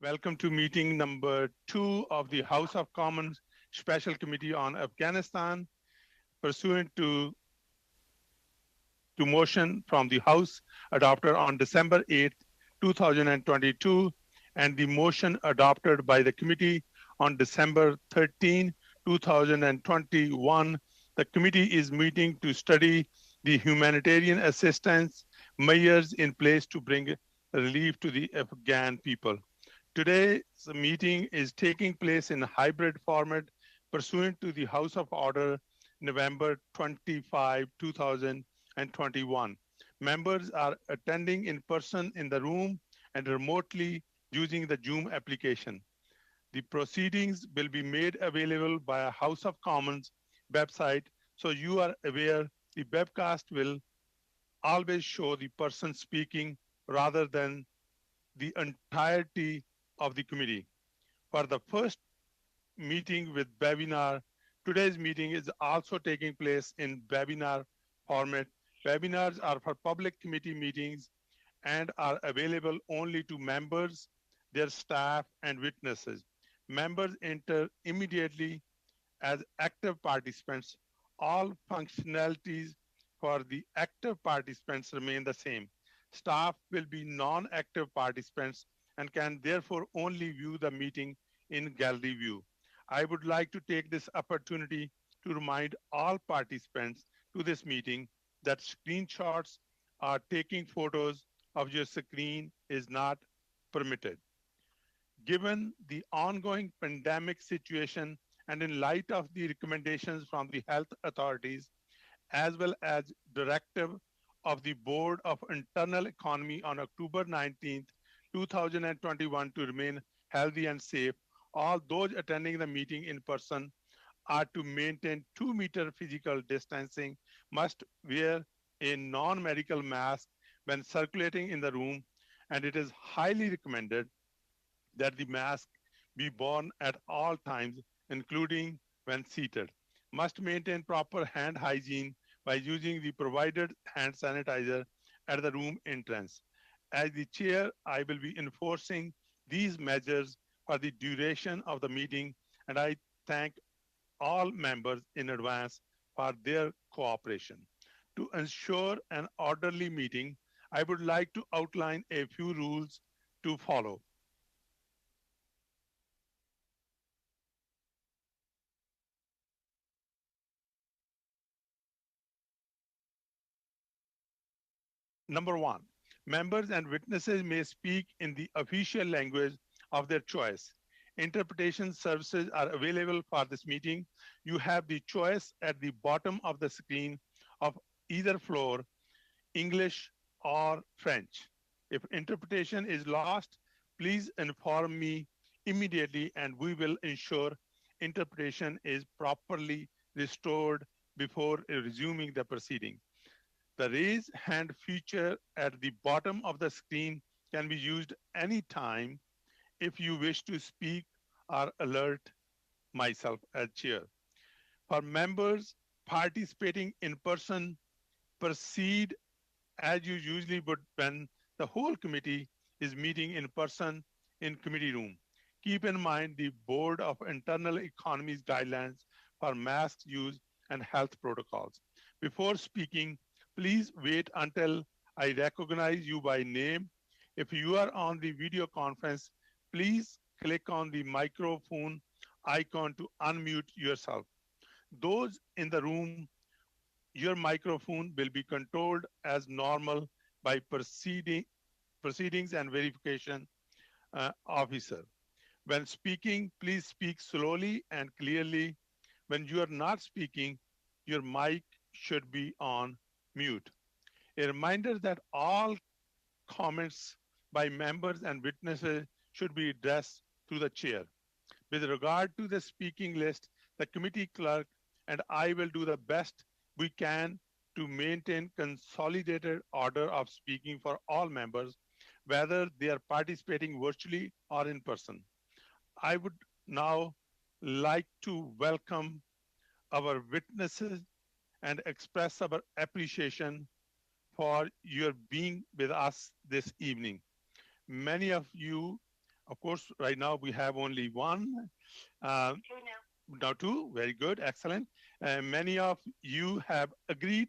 Welcome to meeting number 2 of the House of Commons Special Committee on Afghanistan, pursuant to motion from the House adopted on December 8, 2022, and the motion adopted by the committee on December 13, 2021. The committee is meeting to study the humanitarian assistance measures in place to bring relief to the Afghan people. Today's meeting is taking place in a hybrid format pursuant to the House of Order November 25, 2021. Members are attending in person in the room and remotely using the Zoom application. The proceedings will be made available via House of Commons website, so you are aware the webcast will always show the person speaking rather than the entirety of the committee. For the first meeting with webinar, today's meeting is also taking place in webinar format. Webinars are for public committee meetings and are available only to members, their staff, and witnesses. Members enter immediately as active participants. All functionalities for the active participants remain the same. Staff will be non-active participants and can therefore only view the meeting in gallery view. I would like to take this opportunity to remind all participants to this meeting that screenshots or taking photos of your screen is not permitted. Given the ongoing pandemic situation and in light of the recommendations from the health authorities, as well as directive of the Board of Internal Economy on October 19, 2021 to remain healthy and safe, all those attending the meeting in person are to maintain 2-meter physical distancing, must wear a non-medical mask when circulating in the room, and it is highly recommended that the mask be worn at all times, including when seated. Must maintain proper hand hygiene by using the provided hand sanitizer at the room entrance. As the chair, I will be enforcing these measures for the duration of the meeting, and I thank all members in advance for their cooperation. To ensure an orderly meeting, I would like to outline a few rules to follow. Number one, members and witnesses may speak in the official language of their choice. Interpretation services are available for this meeting. You have the choice at the bottom of the screen of either floor, English or French. If interpretation is lost, please inform me immediately and we will ensure interpretation is properly restored before resuming the proceeding. The raise hand feature at the bottom of the screen can be used anytime if you wish to speak or alert myself as chair. For members participating in person, proceed as you usually would when the whole committee is meeting in person in committee room. Keep in mind the Board of Internal Economy's guidelines for mask use and health protocols. Before speaking, please wait until I recognize you by name. If you are on the video conference, please click on the microphone icon to unmute yourself. Those in the room, your microphone will be controlled as normal by proceedings and verification officer. When speaking, please speak slowly and clearly. When you are not speaking, your mic should be on mute. A reminder that all comments by members and witnesses should be addressed to the chair. With regard to the speaking list, the committee clerk and I will do the best we can to maintain consolidated order of speaking for all members, whether they are participating virtually or in person. I would now like to welcome our witnesses and express our appreciation for your being with us this evening. Many of you Of course, right now we have only one. Uh, Now two, very good, excellent. Many of you have agreed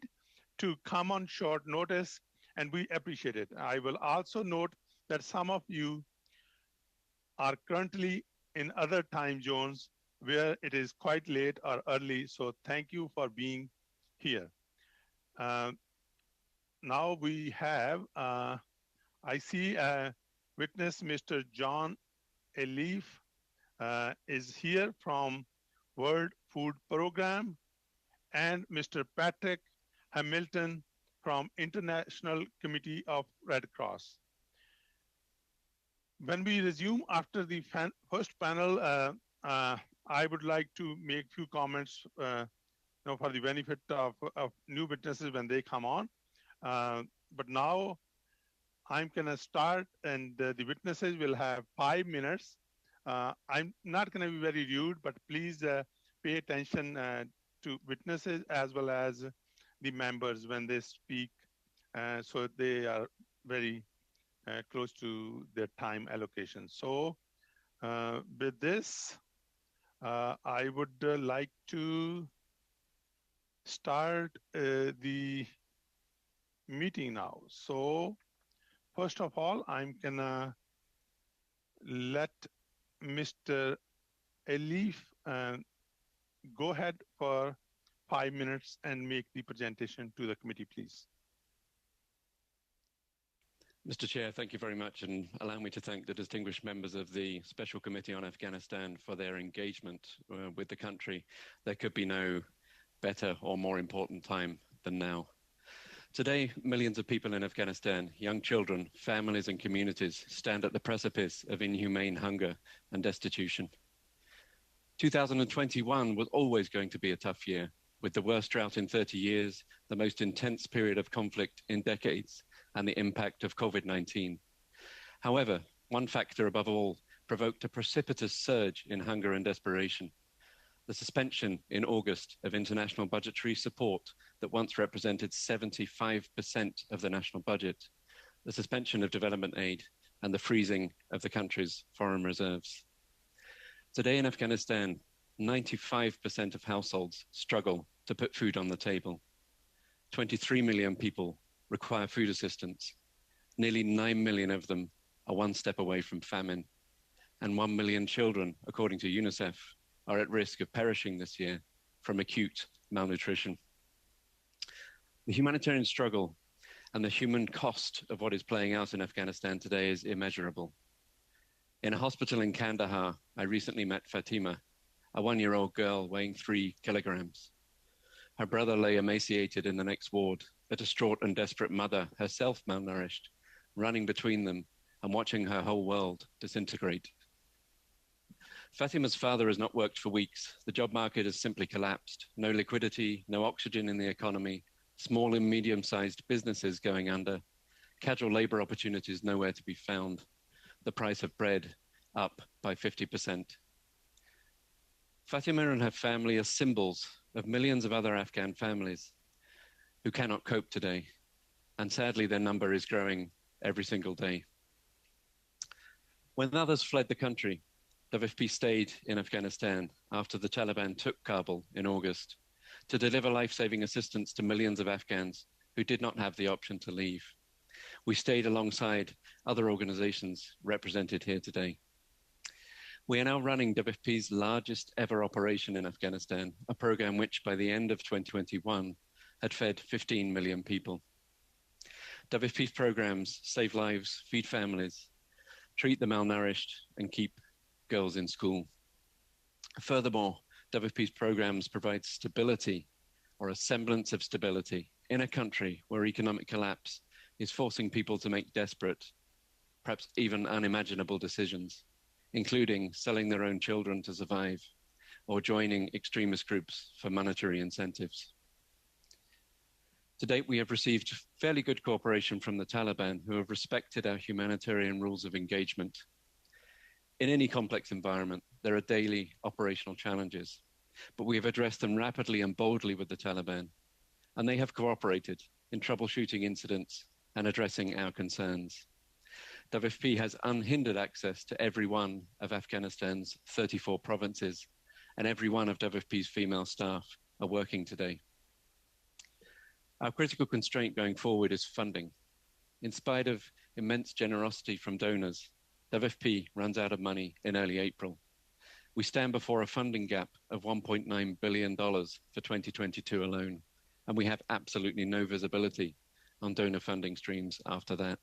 to come on short notice, and we appreciate it. I will also note that some of you are currently in other time zones where it is quite late or early, so thank you for being here. Uh, Now we have, I see witness Mr. John Elif is here from World Food Program, and Mr. Patrick Hamilton from International Committee of Red Cross. When we resume after the first panel, I would like to make few comments for the benefit of new witnesses when they come on. But now I'm gonna start, and the witnesses will have 5 minutes. I'm not gonna be very rude, but please pay attention to witnesses as well as the members when they speak, so they are very close to their time allocation. So with this, I would like to start the meeting now. So first of all, I'm gonna let Mr. Elif go ahead for 5 minutes and make the presentation to the committee, please. Mr. Chair, thank you very much, and allow me to thank the distinguished members of the Special Committee on Afghanistan for their engagement with the country. There could be no better or more important time than now. Today, millions of people in Afghanistan, young children, families and communities, stand at the precipice of inhumane hunger and destitution. 2021 was always going to be a tough year, with the worst drought in 30 years, the most intense period of conflict in decades, and the impact of COVID-19. However, one factor above all provoked a precipitous surge in hunger and desperation: the suspension in August of international budgetary support that once represented 75% of the national budget, the suspension of development aid, and the freezing of the country's foreign reserves. Today in Afghanistan, 95% of households struggle to put food on the table. 23 million people require food assistance. Nearly 9 million of them are one step away from famine. And 1 million children, according to UNICEF, are at risk of perishing this year from acute malnutrition. The humanitarian struggle and the human cost of what is playing out in Afghanistan today is immeasurable. In a hospital in Kandahar, I recently met Fatima, a 1-year-old girl weighing 3 kilograms. Her brother lay emaciated in the next ward, a distraught and desperate mother, herself malnourished, running between them and watching her whole world disintegrate. Fatima's father has not worked for weeks. The job market has simply collapsed. No liquidity, no oxygen in the economy, small and medium-sized businesses going under, casual labor opportunities nowhere to be found, the price of bread up by 50%. Fatima and her family are symbols of millions of other Afghan families who cannot cope today, and sadly their number is growing every single day. When others fled the country, WFP stayed in Afghanistan after the Taliban took Kabul in August to deliver life-saving assistance to millions of Afghans who did not have the option to leave. We stayed alongside other organizations represented here today. We are now running WFP's largest ever operation in Afghanistan, a program which by the end of 2021 had fed 15 million people. WFP's programs save lives, feed families, treat the malnourished, and keep girls in school. Furthermore, WFP's programs provide stability, or a semblance of stability, in a country where economic collapse is forcing people to make desperate, perhaps even unimaginable decisions, including selling their own children to survive or joining extremist groups for monetary incentives. To date, we have received fairly good cooperation from the Taliban, who have respected our humanitarian rules of engagement. In any complex environment, there are daily operational challenges, but we have addressed them rapidly and boldly with the Taliban, and they have cooperated in troubleshooting incidents and addressing our concerns. WFP has unhindered access to every one of Afghanistan's 34 provinces, and every one of WFP's female staff are working today. Our critical constraint going forward is funding. In spite of immense generosity from donors, WFP runs out of money in early April. We stand before a funding gap of $1.9 billion for 2022 alone, and we have absolutely no visibility on donor funding streams after that.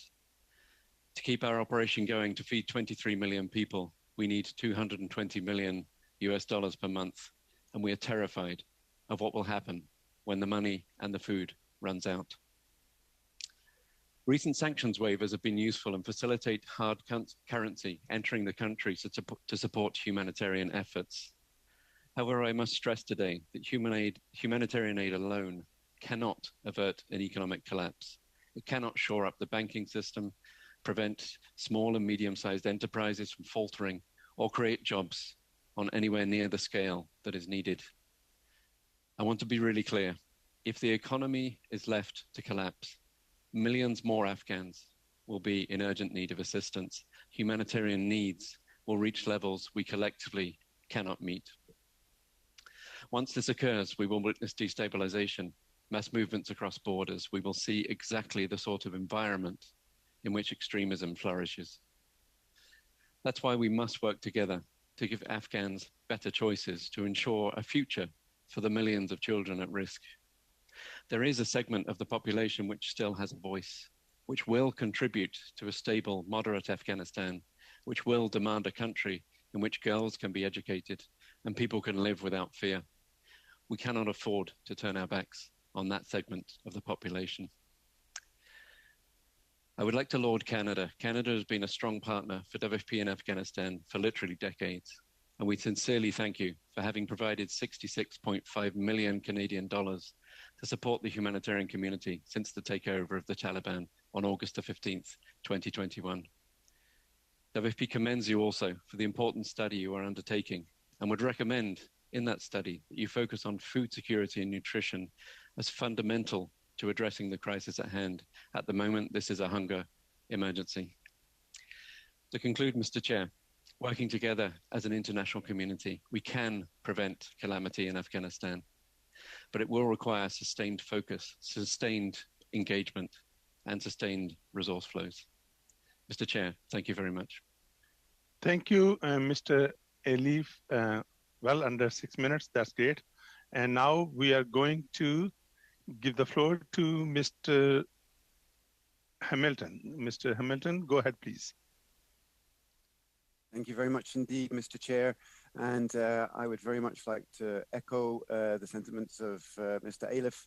To keep our operation going to feed 23 million people, we need $220 million per month, and we are terrified of what will happen when the money and the food runs out. Recent sanctions waivers have been useful and facilitate hard currency entering the country to support humanitarian efforts. However, I must stress today that humanitarian aid alone cannot avert an economic collapse. It cannot shore up the banking system, prevent small and medium-sized enterprises from faltering, or create jobs on anywhere near the scale that is needed. I want to be really clear. If the economy is left to collapse, millions more Afghans will be in urgent need of assistance. Humanitarian needs will reach levels we collectively cannot meet. Once this occurs, we will witness destabilization, mass movements across borders. We will see exactly the sort of environment in which extremism flourishes. That's why we must work together to give Afghans better choices to ensure a future for the millions of children at risk. There is a segment of the population which still has a voice, which will contribute to a stable, moderate Afghanistan, which will demand a country in which girls can be educated and people can live without fear. We cannot afford to turn our backs on that segment of the population. I would like to laud Canada. Canada has been a strong partner for WFP in Afghanistan for literally decades, and we sincerely thank you for having provided 66.5 million Canadian dollars to support the humanitarian community since the takeover of the Taliban on August the 15th, 2021. WFP commends you also for the important study you are undertaking and would recommend in that study that you focus on food security and nutrition as fundamental to addressing the crisis at hand. At the moment, this is a hunger emergency. To conclude, Mr. Chair, working together as an international community, we can prevent calamity in Afghanistan, but it will require sustained focus, sustained engagement, and sustained resource flows. Mr. Chair, thank you very much. Thank you, Mr. Elif. Well, under 6 minutes, that's great. And now we are going to give the floor to Mr. Hamilton. Mr. Hamilton, go ahead, please. Thank you very much indeed, Mr. Chair. And I would very much like to echo the sentiments of Mr. Elif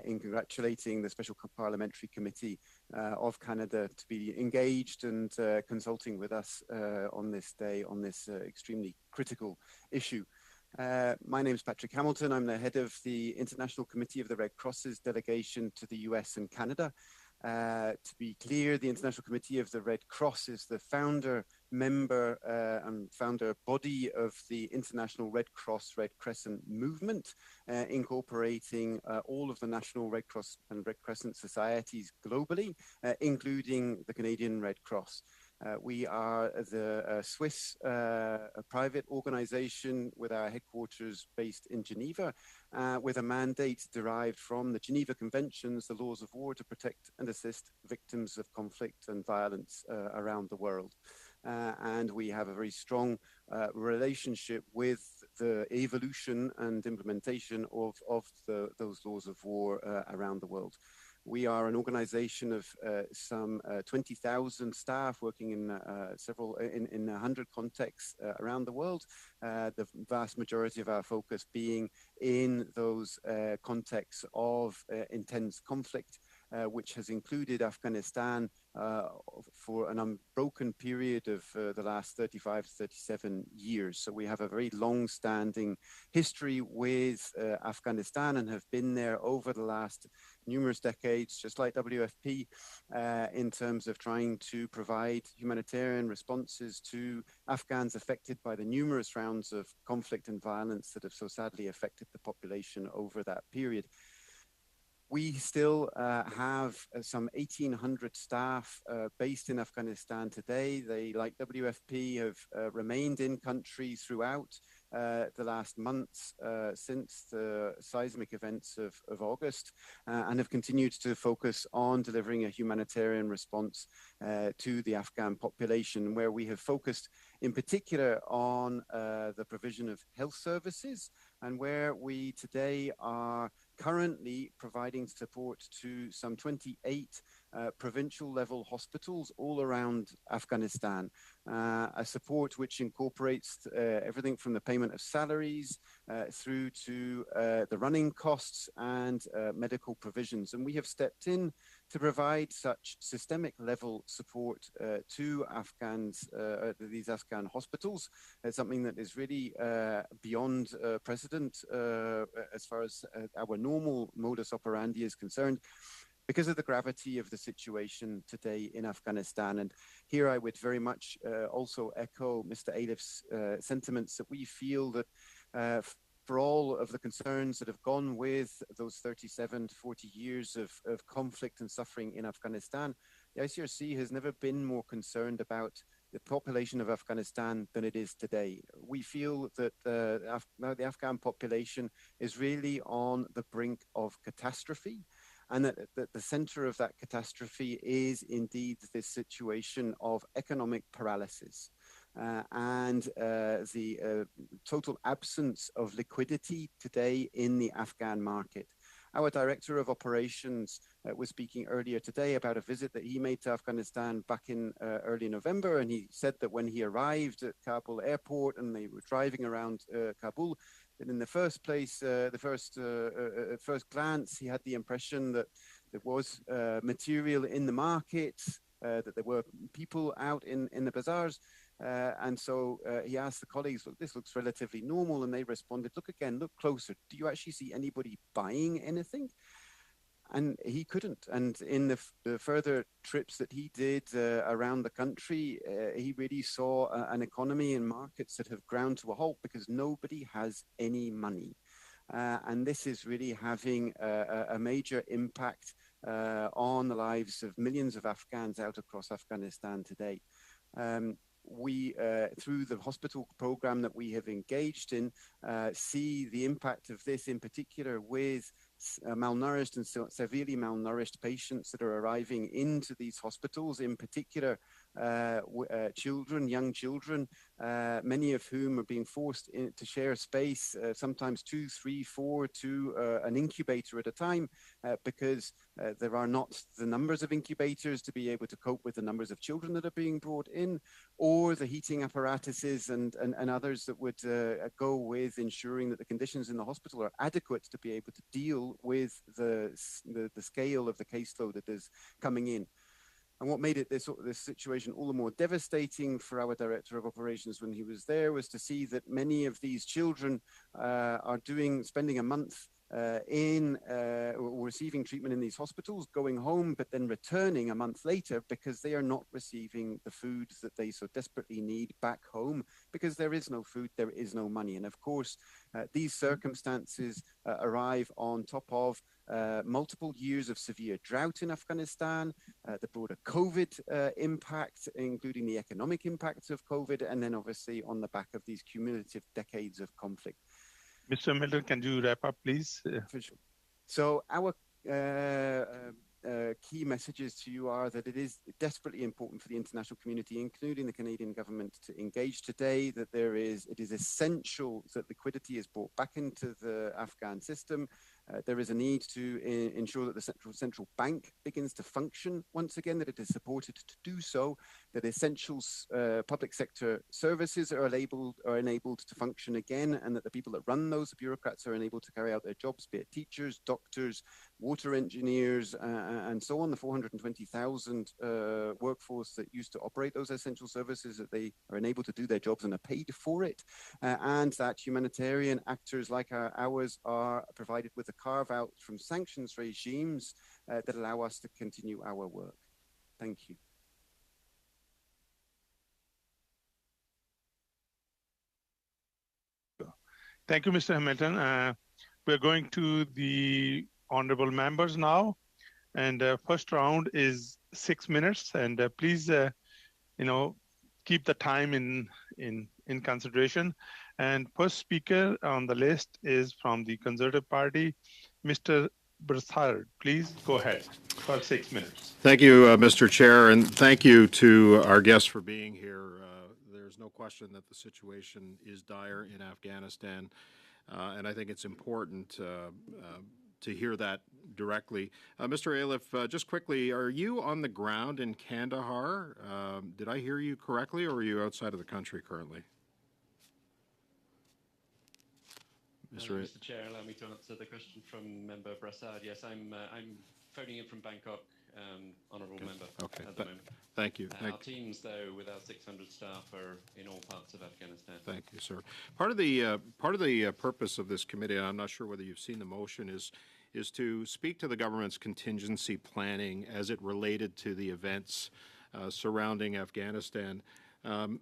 in congratulating the Special Parliamentary Committee of Canada to be engaged and consulting with us on this day, on this extremely critical issue. My name is Patrick Hamilton. I'm the head of the International Committee of the Red Cross's delegation to the US and Canada. To be clear, the International Committee of the Red Cross is the founder member and founder body of the International Red Cross Red Crescent movement, incorporating all of the national Red Cross and Red Crescent societies globally, including the Canadian Red Cross. We are the Swiss private organization with our headquarters based in Geneva, with a mandate derived from the Geneva Conventions, the laws of war to protect and assist victims of conflict and violence around the world. And we have a very strong relationship with the evolution and implementation of those laws of war around the world. We are an organization of some 20,000 staff working in in 100 contexts around the world. The vast majority of our focus being in those contexts of intense conflict, which has included Afghanistan for an unbroken period of the last 35 to 37 years. So we have a very long-standing history with Afghanistan and have been there over the last numerous decades, just like WFP, in terms of trying to provide humanitarian responses to Afghans affected by the numerous rounds of conflict and violence that have so sadly affected the population over that period. We still have some 1,800 staff based in Afghanistan today. They, like WFP, have remained in country throughout the last months since the seismic events of August and have continued to focus on delivering a humanitarian response to the Afghan population, where we have focused in particular on the provision of health services, and where we today are currently providing support to some 28 provincial level hospitals all around Afghanistan, a support which incorporates everything from the payment of salaries through to the running costs and medical provisions. And we have stepped in to provide such systemic level support to Afghans, these Afghan hospitals. It's something that is really beyond precedent as far as our normal modus operandi is concerned, because of the gravity of the situation today in Afghanistan. And here I would very much also echo Mr. Ailif's sentiments that we feel that for all of the concerns that have gone with those 37 to 40 years of conflict and suffering in Afghanistan, the ICRC has never been more concerned about the population of Afghanistan than it is today. We feel that now the Afghan population is really on the brink of catastrophe, and that the center of that catastrophe is indeed this situation of economic paralysis and the total absence of liquidity today in the Afghan market. Our Director of Operations was speaking earlier today about a visit that he made to Afghanistan back in early November, and he said that when he arrived at Kabul airport and they were driving around Kabul, that in the first place, at first glance, he had the impression that there was material in the market, that there were people out in the bazaars. And so he asked the colleagues, look, this looks relatively normal. And they responded, look again, look closer. Do you actually see anybody buying anything? And he couldn't. And in the further trips that he did around the country, he really saw an economy and markets that have ground to a halt because nobody has any money. And this is really having a major impact on the lives of millions of Afghans out across Afghanistan today. We, through the hospital program that we have engaged in, see the impact of this in particular with malnourished and severely malnourished patients that are arriving into these hospitals, in particular children, young children, many of whom are being forced to share space, sometimes 2, 3, 4 to an incubator at a time, because there are not the numbers of incubators to be able to cope with the numbers of children that are being brought in, or the heating apparatuses and others that would go with ensuring that the conditions in the hospital are adequate to be able to deal with the scale of the caseload that is coming in. And what made it this situation all the more devastating for our Director of Operations when he was there was to see that many of these children are spending a month receiving treatment in these hospitals, going home, but then returning a month later because they are not receiving the food that they so desperately need back home, because there is no food, there is no money. And of course, these circumstances arrive on top of multiple years of severe drought in Afghanistan, the broader COVID impact, including the economic impacts of COVID, and then obviously on the back of these cumulative decades of conflict. Mr. Milton, can you wrap up, please? For sure. So our key messages to you are that it is desperately important for the international community, including the Canadian government, to engage today, that it is essential that liquidity is brought back into the Afghan system. There is a need to ensure that the central bank begins to function once again, that it is supported to do so, that essential public sector services are enabled to function again, and that the people that run those bureaucrats are enabled to carry out their jobs, be it teachers, doctors, water engineers, and so on, the 420,000 workforce that used to operate those essential services, that they are enabled to do their jobs and are paid for it, and that humanitarian actors like ours are provided with a carve-out from sanctions regimes that allow us to continue our work. Thank you. Thank you, Mr. Hamilton. We're going to the honorable members now. And first round is 6 minutes. And please, keep the time in consideration. And first speaker on the list is from the Conservative Party, Mr. Brassard. Please go ahead for 6 minutes. Thank you, Mr. Chair, and thank you to our guests for being here. There's no question that the situation is dire in Afghanistan, and I think it's important to hear that directly. Mr. Alif, just quickly, are you on the ground in Kandahar? Did I hear you correctly, or are you outside of the country currently? Mr. Chair, allow me to answer the question from Member Brassard. Yes, I'm phoning in from Bangkok, Honourable Member, at the moment. Thank you. Our teams, though, with our 600 staff, are in all parts of Afghanistan. Thank you, sir. Part of the purpose of this committee, and I'm not sure whether you've seen the motion, is to speak to the government's contingency planning as it related to the events surrounding Afghanistan. And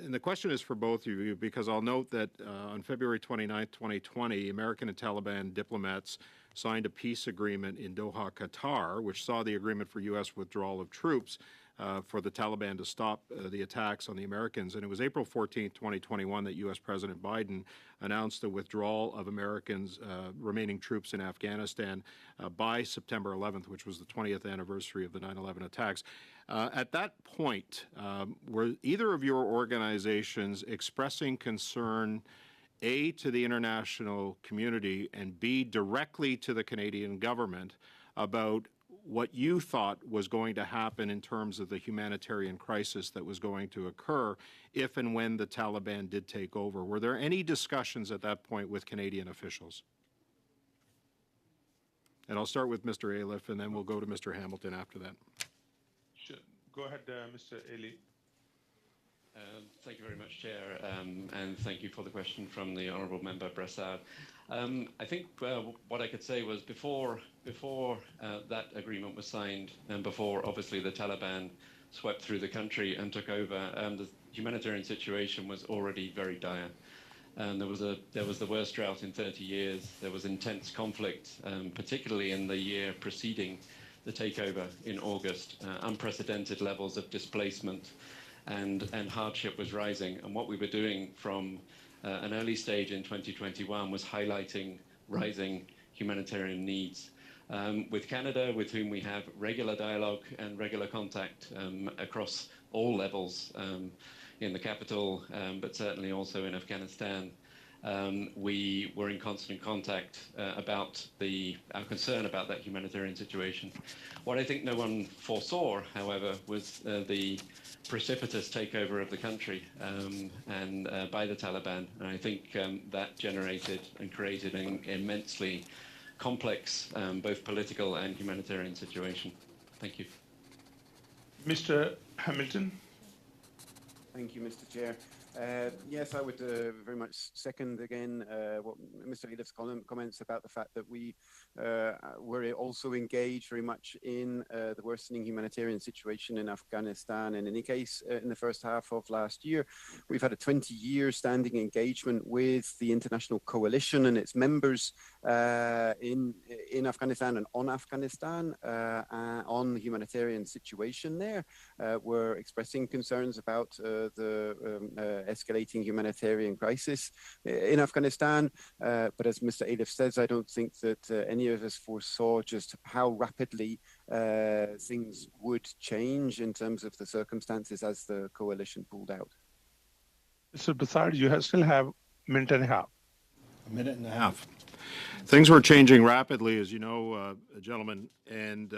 the question is for both of you, because I'll note that on February 29, 2020, American and Taliban diplomats signed a peace agreement in Doha, Qatar, which saw the agreement for U.S. withdrawal of troops for the Taliban to stop the attacks on the Americans. And it was April 14, 2021 that U.S. President Biden announced the withdrawal of Americans' remaining troops in Afghanistan by September 11th, which was the 20th anniversary of the 9/11 attacks. At that point, were either of your organizations expressing concern, A, to the international community, and B, directly to the Canadian government about what you thought was going to happen in terms of the humanitarian crisis that was going to occur if and when the Taliban did take over? Were there any discussions at that point with Canadian officials? And I'll start with Mr. Alif, and then we'll go to Mr. Hamilton after that. Sure. Go ahead, Mr. Alif. Thank you very much, Chair, and thank you for the question from the Honourable Member Brassard. I think what I could say was before that agreement was signed, and before obviously the Taliban swept through the country and took over, the humanitarian situation was already very dire. There was the worst drought in 30 years. There was intense conflict, particularly in the year preceding the takeover in August. Unprecedented levels of displacement and hardship was rising. And what we were doing from an early stage in 2021 was highlighting rising humanitarian needs. With Canada, with whom we have regular dialogue and regular contact across all levels in the capital, but certainly also in Afghanistan, we were in constant contact about our concern about that humanitarian situation. What I think no one foresaw, however, was the precipitous takeover of the country and by the Taliban. And I think that generated and created an immensely complex, both political and humanitarian situation. Thank you. Mr. Hamilton. Thank you, Mr. Chair. Yes, I would very much second again what Mr. Alif's comments about the fact that we were also engaged very much in the worsening humanitarian situation in Afghanistan. And in any case, in the first half of last year, we've had a 20-year standing engagement with the international coalition and its members in Afghanistan and on Afghanistan on the humanitarian situation there. We're expressing concerns about the escalating humanitarian crisis in Afghanistan. But as Mr. Alif says, I don't think that any of us foresaw just how rapidly things would change in terms of the circumstances as the coalition pulled out. Mr. Brassard, you still have a minute and a half. A minute and a half. Things were changing rapidly, as you know, gentlemen, and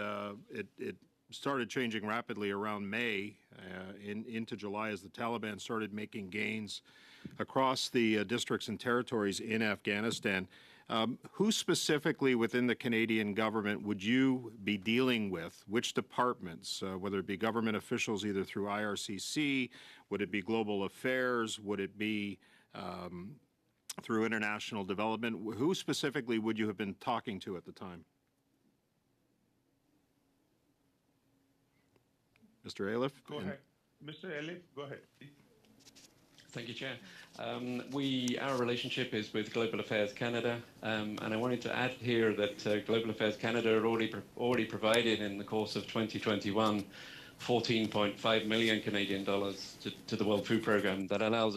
it started changing rapidly around May into July as the Taliban started making gains across the districts and territories in Afghanistan. Who specifically within the Canadian government would you be dealing with? Which departments, whether it be government officials either through IRCC, would it be global affairs, would it be through international development? Who specifically would you have been talking to at the time? Mr. Alif? Go ahead. Mr. Alif, go ahead, please. Thank you, Chair. Our relationship is with Global Affairs Canada, and I wanted to add here that Global Affairs Canada had already provided in the course of 2021 14.5 million Canadian dollars to the World Food Programme that allowed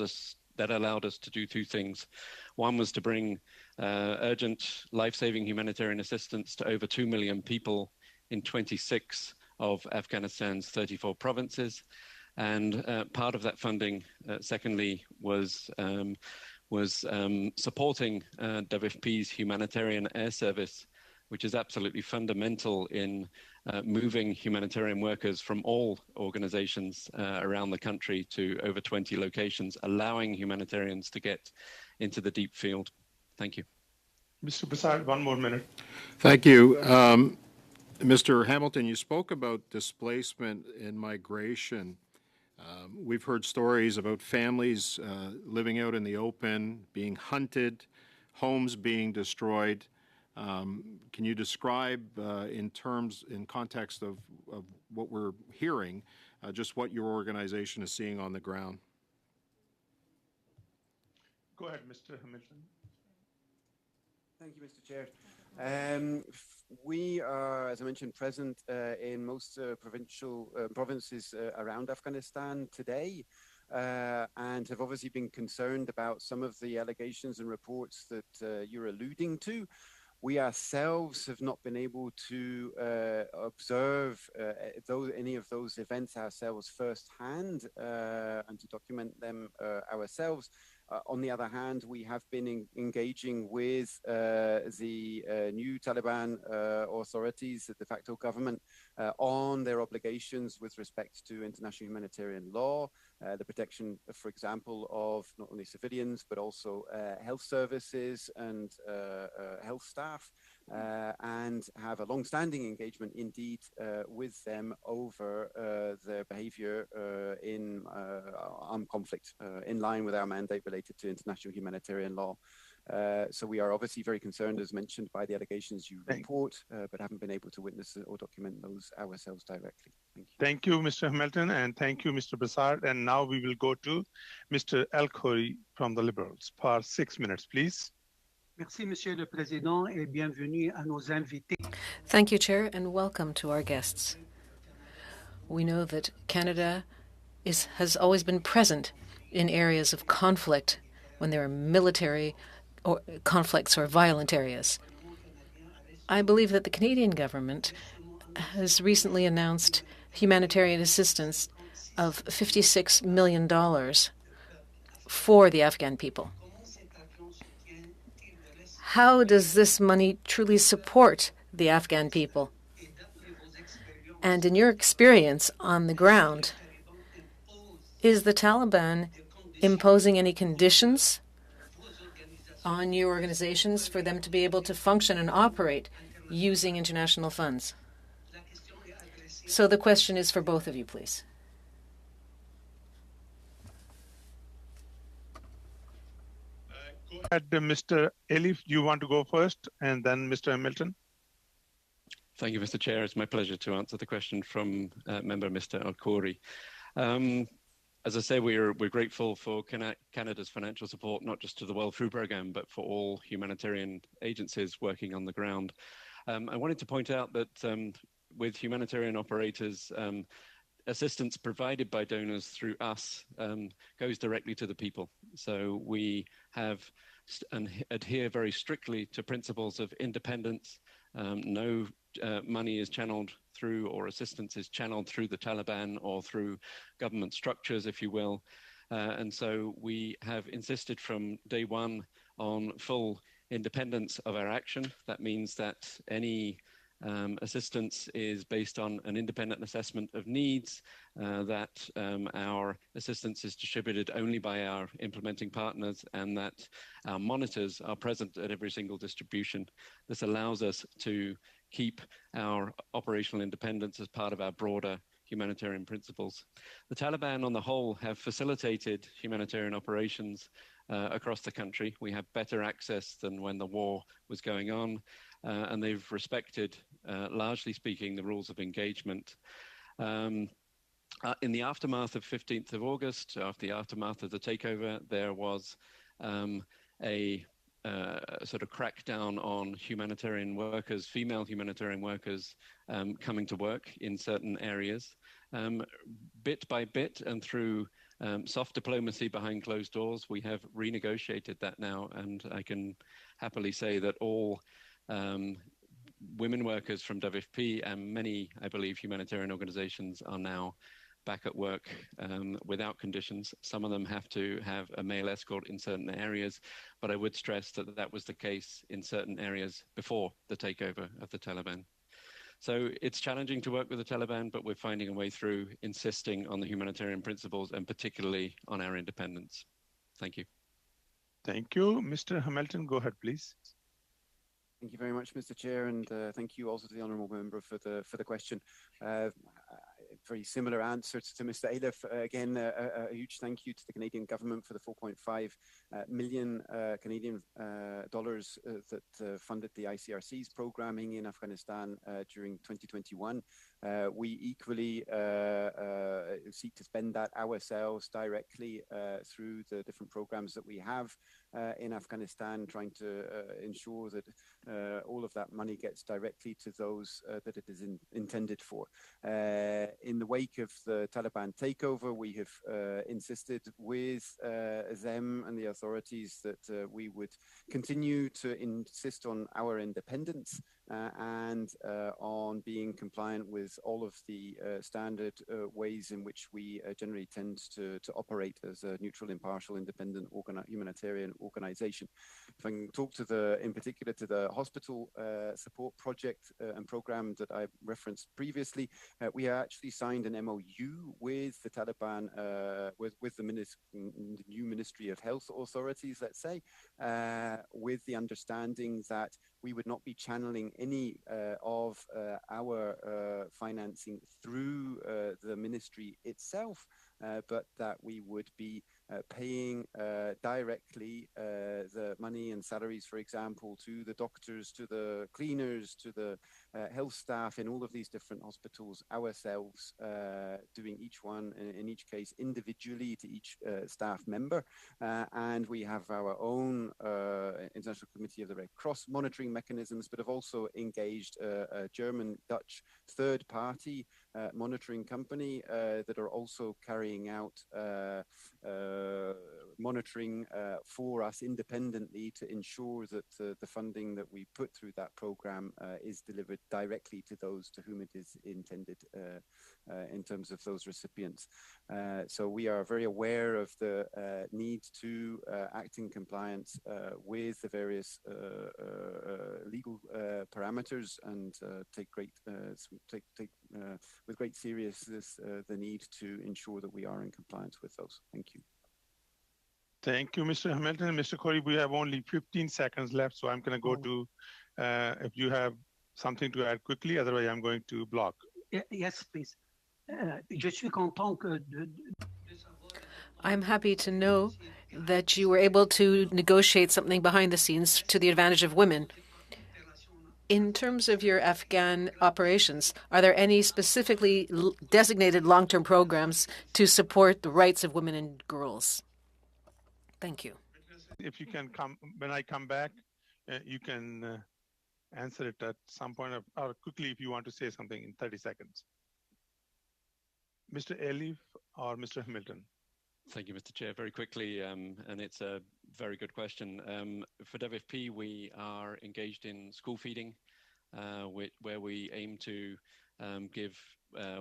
us to do two things. One was to bring urgent, life-saving humanitarian assistance to over 2 million people in 26 of Afghanistan's 34 provinces. And part of that funding, secondly, was supporting WFP's humanitarian air service, which is absolutely fundamental in moving humanitarian workers from all organizations around the country to over 20 locations, allowing humanitarians to get into the deep field. Thank you. Mr. Brassard, one more minute. Thank you. Mr. Hamilton, you spoke about displacement and migration. We've heard stories about families living out in the open, being hunted, homes being destroyed. Can you describe in context of what we're hearing, just what your organization is seeing on the ground? Go ahead, Mr. Hamilton. Thank you, Mr. Chair. We are, as I mentioned, present in most provinces around Afghanistan today, and have obviously been concerned about some of the allegations and reports that you're alluding to. We ourselves have not been able to observe any of those events ourselves firsthand and to document them ourselves. On the other hand, we have been engaging with the new Taliban authorities, the de facto government, on their obligations with respect to international humanitarian law, the protection, for example, of not only civilians, but also health services and health staff, and have a long-standing engagement indeed with them over their behavior in armed conflict, in line with our mandate related to international humanitarian law. So we are obviously very concerned, as mentioned, by the allegations you report, but haven't been able to witness or document those ourselves directly. Thank you. Thank you, Mr. Hamilton, and thank you, Mr. Brassard. And now we will go to Mr. El-Khoury from the Liberals. For 6 minutes, please. Merci, Monsieur le Président, et bienvenue à nos invités. Thank you, Chair, and welcome to our guests. We know that Canada has always been present in areas of conflict when there are military or conflicts or violent areas. I believe that the Canadian government has recently announced humanitarian assistance of $56 million for the Afghan people. How does this money truly support the Afghan people? And in your experience on the ground, is the Taliban imposing any conditions on your organizations for them to be able to function and operate using international funds? So the question is for both of you, please. Go ahead, Mr. Elif, you want to go first, and then Mr. Hamilton? Thank you, Mr. Chair. It's my pleasure to answer the question from member Mr. El-Khoury. As I say, we're grateful for Canada's financial support, not just to the World Food Programme, but for all humanitarian agencies working on the ground. I wanted to point out that with humanitarian operators, assistance provided by donors through us goes directly to the people. So we have and adhere very strictly to principles of independence. No money is channeled through, or assistance is channeled through the Taliban or through government structures, if you will. And so we have insisted from day one on full independence of our action. That means that any assistance is based on an independent assessment of needs, that our assistance is distributed only by our implementing partners, and that our monitors are present at every single distribution. This allows us to keep our operational independence as part of our broader humanitarian principles. The Taliban on the whole have facilitated humanitarian operations across the country. We have better access than when the war was going on, and they've respected, largely speaking, the rules of engagement. In the aftermath of 15th of August, after the aftermath of the takeover, there was a sort of crackdown on humanitarian workers, female humanitarian workers coming to work in certain areas. Bit by bit and through soft diplomacy behind closed doors, we have renegotiated that now, and I can happily say that all women workers from WFP and many, I believe, humanitarian organizations are now back at work without conditions. Some of them have to have a male escort in certain areas, but I would stress that that was the case in certain areas before the takeover of the Taliban. So it's challenging to work with the Taliban, but we're finding a way through, insisting on the humanitarian principles and particularly on our independence. Thank you. Thank you. Mr. Hamilton, go ahead, please. Thank you very much, Mr. Chair, and thank you also to the honourable member for the question. Very similar answer to Mr. Ailiff. Again, a huge thank you to the Canadian government for the 4.5 million Canadian dollars that funded the ICRC's programming in Afghanistan during 2021. We equally seek to spend that ourselves directly through the different programs that we have in Afghanistan, trying to ensure that all of that money gets directly to those that it is intended for. In the wake of the Taliban takeover, we have insisted with them and the authorities that we would continue to insist on our independence and on being compliant with all of the standard ways in which we generally tend to operate as a neutral, impartial, independent humanitarian organization. If I can talk to in particular to the hospital support project and program that I referenced previously, we actually signed an MOU with the Taliban, with the new Ministry of Health authorities, let's say, with the understanding that we would not be channeling any of our financing through the ministry itself, but that we would be paying directly the money and salaries, for example, to the doctors, to the cleaners, to the health staff in all of these different hospitals ourselves, doing each one in each case individually to each staff member. And we have our own International Committee of the Red Cross monitoring mechanisms, but have also engaged a German-Dutch third-party monitoring company that are also carrying out monitoring for us independently to ensure that the funding that we put through that program is delivered directly to those to whom it is intended in terms of those recipients. So we are very aware of the need to act in compliance with the various legal parameters and take with great seriousness the need to ensure that we are in compliance with those. Thank you. Thank you, Mr. Hamilton. Mr. Corey, we have only 15 seconds left, so I'm going to go to, if you have something to add quickly, otherwise I'm going to block. Yes, please. Je suis content que I'm happy to know that you were able to negotiate something behind the scenes to the advantage of women. In terms of your Afghan operations, are there any specifically designated long-term programs to support the rights of women and girls? Thank you. If you can come, when I come back, you can answer it at some point or quickly if you want to say something in 30 seconds. Mr. Ailiff or Mr. Hamilton? Thank you, Mr. Chair. Very quickly, and it's a very good question. For WFP, we are engaged in school feeding, where we aim to give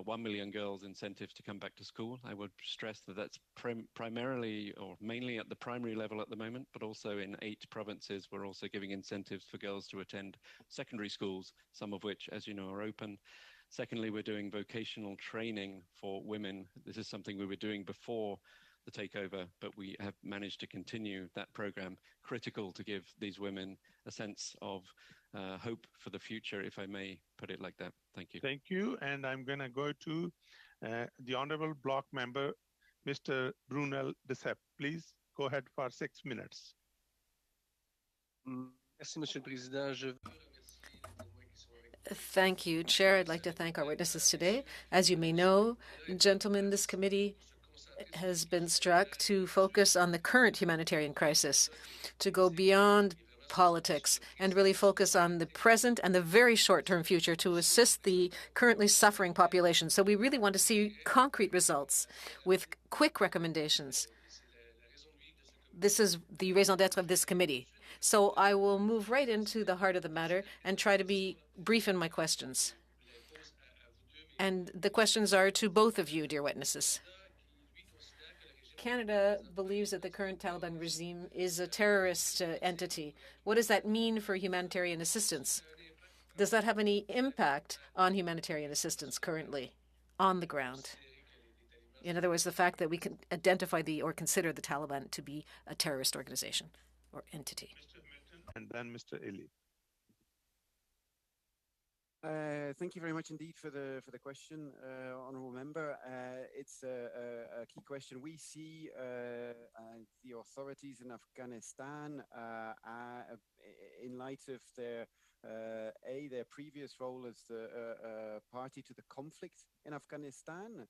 1 million girls incentives to come back to school. I would stress that that's primarily or mainly at the primary level at the moment, but also in 8 provinces, we're also giving incentives for girls to attend secondary schools, some of which, as you know, are open. Secondly, we're doing vocational training for women. This is something we were doing before the takeover, but we have managed to continue that program, critical to give these women a sense of hope for the future, if I may put it like that. Thank you. Thank you. And I'm going to go to the Honorable Bloc Member, Mr. Brunel Desepp. Please go ahead for 6 minutes. Merci, Monsieur le Président. Thank you, Chair. I'd like to thank our witnesses today. As you may know, gentlemen, this committee has been struck to focus on the current humanitarian crisis, to go beyond politics and really focus on the present and the very short-term future to assist the currently suffering population. So we really want to see concrete results with quick recommendations. This is the raison d'etre of this committee. So I will move right into the heart of the matter and try to be brief in my questions. And the questions are to both of you, dear witnesses. Canada believes that the current Taliban regime is a terrorist entity. What does that mean for humanitarian assistance? Does that have any impact on humanitarian assistance currently on the ground? In other words, the fact that we can identify or consider the Taliban to be a terrorist organization or entity. And then Mr. Elif. Thank you very much indeed for the question, honourable member. It's a key question. We see the authorities in Afghanistan in light of their previous role as the party to the conflict in Afghanistan,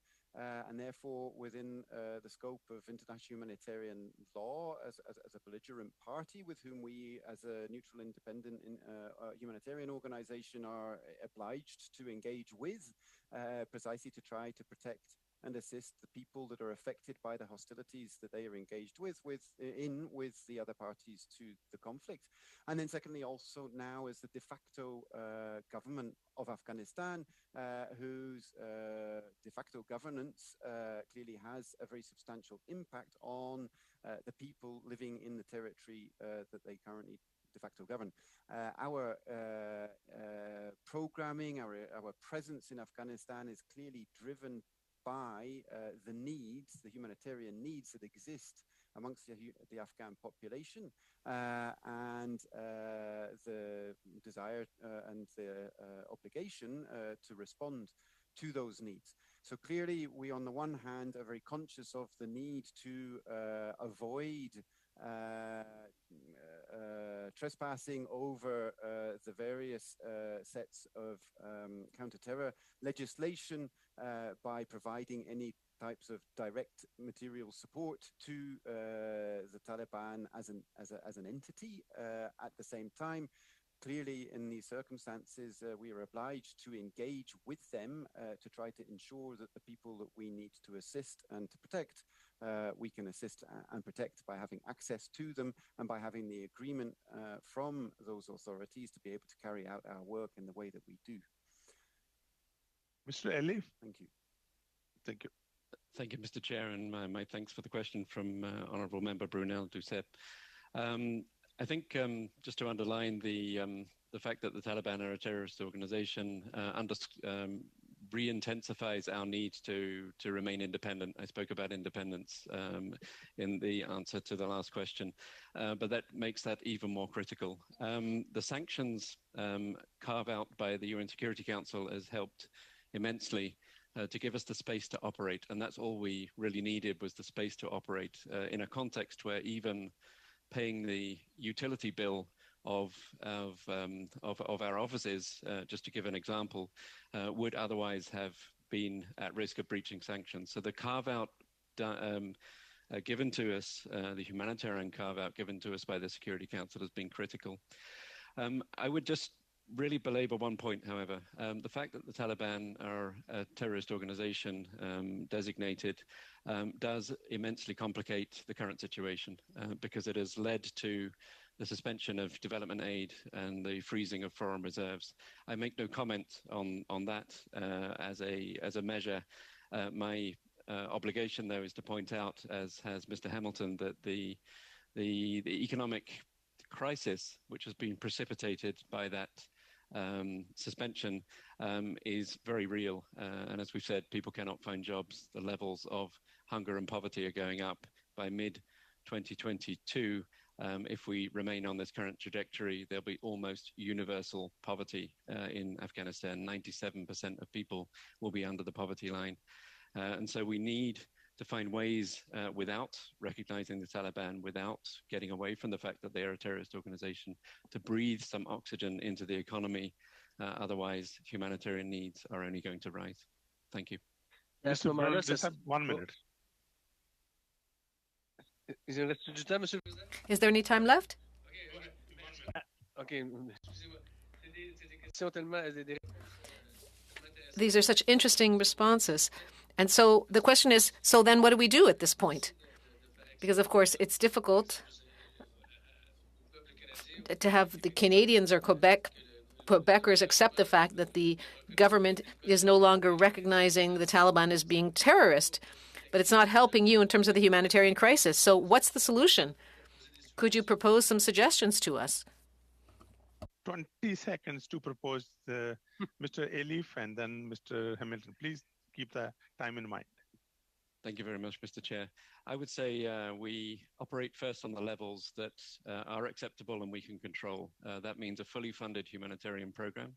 and therefore within the scope of international humanitarian law as a belligerent party with whom we as a neutral independent humanitarian organization are obliged to engage with precisely to try to protect and assist the people that are affected by the hostilities that they are engaged with the other parties to the conflict. And then secondly, also now as the de facto government of Afghanistan, whose de facto governance clearly has a very substantial impact on the people living in the territory that they currently de facto govern. Our programming, our presence in Afghanistan is clearly driven by the needs, the humanitarian needs that exist amongst the Afghan population and the desire and the obligation to respond to those needs. So clearly we on the one hand are very conscious of the need to avoid trespassing over the various sets of counter-terror legislation by providing any types of direct material support to the Taliban as an entity. At the same time, clearly in these circumstances, we are obliged to engage with them to try to ensure that the people that we need to assist and to protect, we can assist and protect by having access to them and by having the agreement from those authorities to be able to carry out our work in the way that we do. Mr. Elif. Thank you. Thank you. Thank you, Mr. Chair, and my thanks for the question from Honourable Member Brunel Doucet. I think just to underline the fact that the Taliban are a terrorist organization re-intensifies our need to remain independent. I spoke about independence in the answer to the last question, but that makes that even more critical. The sanctions carve out by the UN Security Council has helped immensely to give us the space to operate, and that's all we really needed was the space to operate in a context where even paying the utility bill of our offices, just to give an example, would otherwise have been at risk of breaching sanctions. So the carve-out given to us, the humanitarian carve-out given to us by the Security Council has been critical. I would just really belabor one point, however. The fact that the Taliban are a terrorist organization designated does immensely complicate the current situation because it has led to the suspension of development aid and the freezing of foreign reserves. I make no comment on that as a measure. My obligation, though, is to point out, as has Mr. Hamilton, that the economic crisis which has been precipitated by that suspension is very real. And as we've said, people cannot find jobs. The levels of hunger and poverty are going up by mid-2022. If we remain on this current trajectory, there'll be almost universal poverty in Afghanistan. 97% of people will be under the poverty line. And so we need to find ways without recognizing the Taliban, without getting away from the fact that they are a terrorist organization, to breathe some oxygen into the economy Otherwise, humanitarian needs are only going to rise. Thank you. Mr. Burrell, just 1 minute. Is there any time left? These are such interesting responses. And so the question is, so then what do we do at this point? Because, of course, it's difficult to have the Canadians or Quebecers accept the fact that the government is no longer recognizing the Taliban as being terrorist. But it's not helping you in terms of the humanitarian crisis. So what's the solution? Could you propose some suggestions to us? 20 seconds to propose Mr. Elif and then Mr. Hamilton. Please keep the time in mind. Thank you very much, Mr. Chair. I would say we operate first on the levels that are acceptable and we can control. That means a fully funded humanitarian program.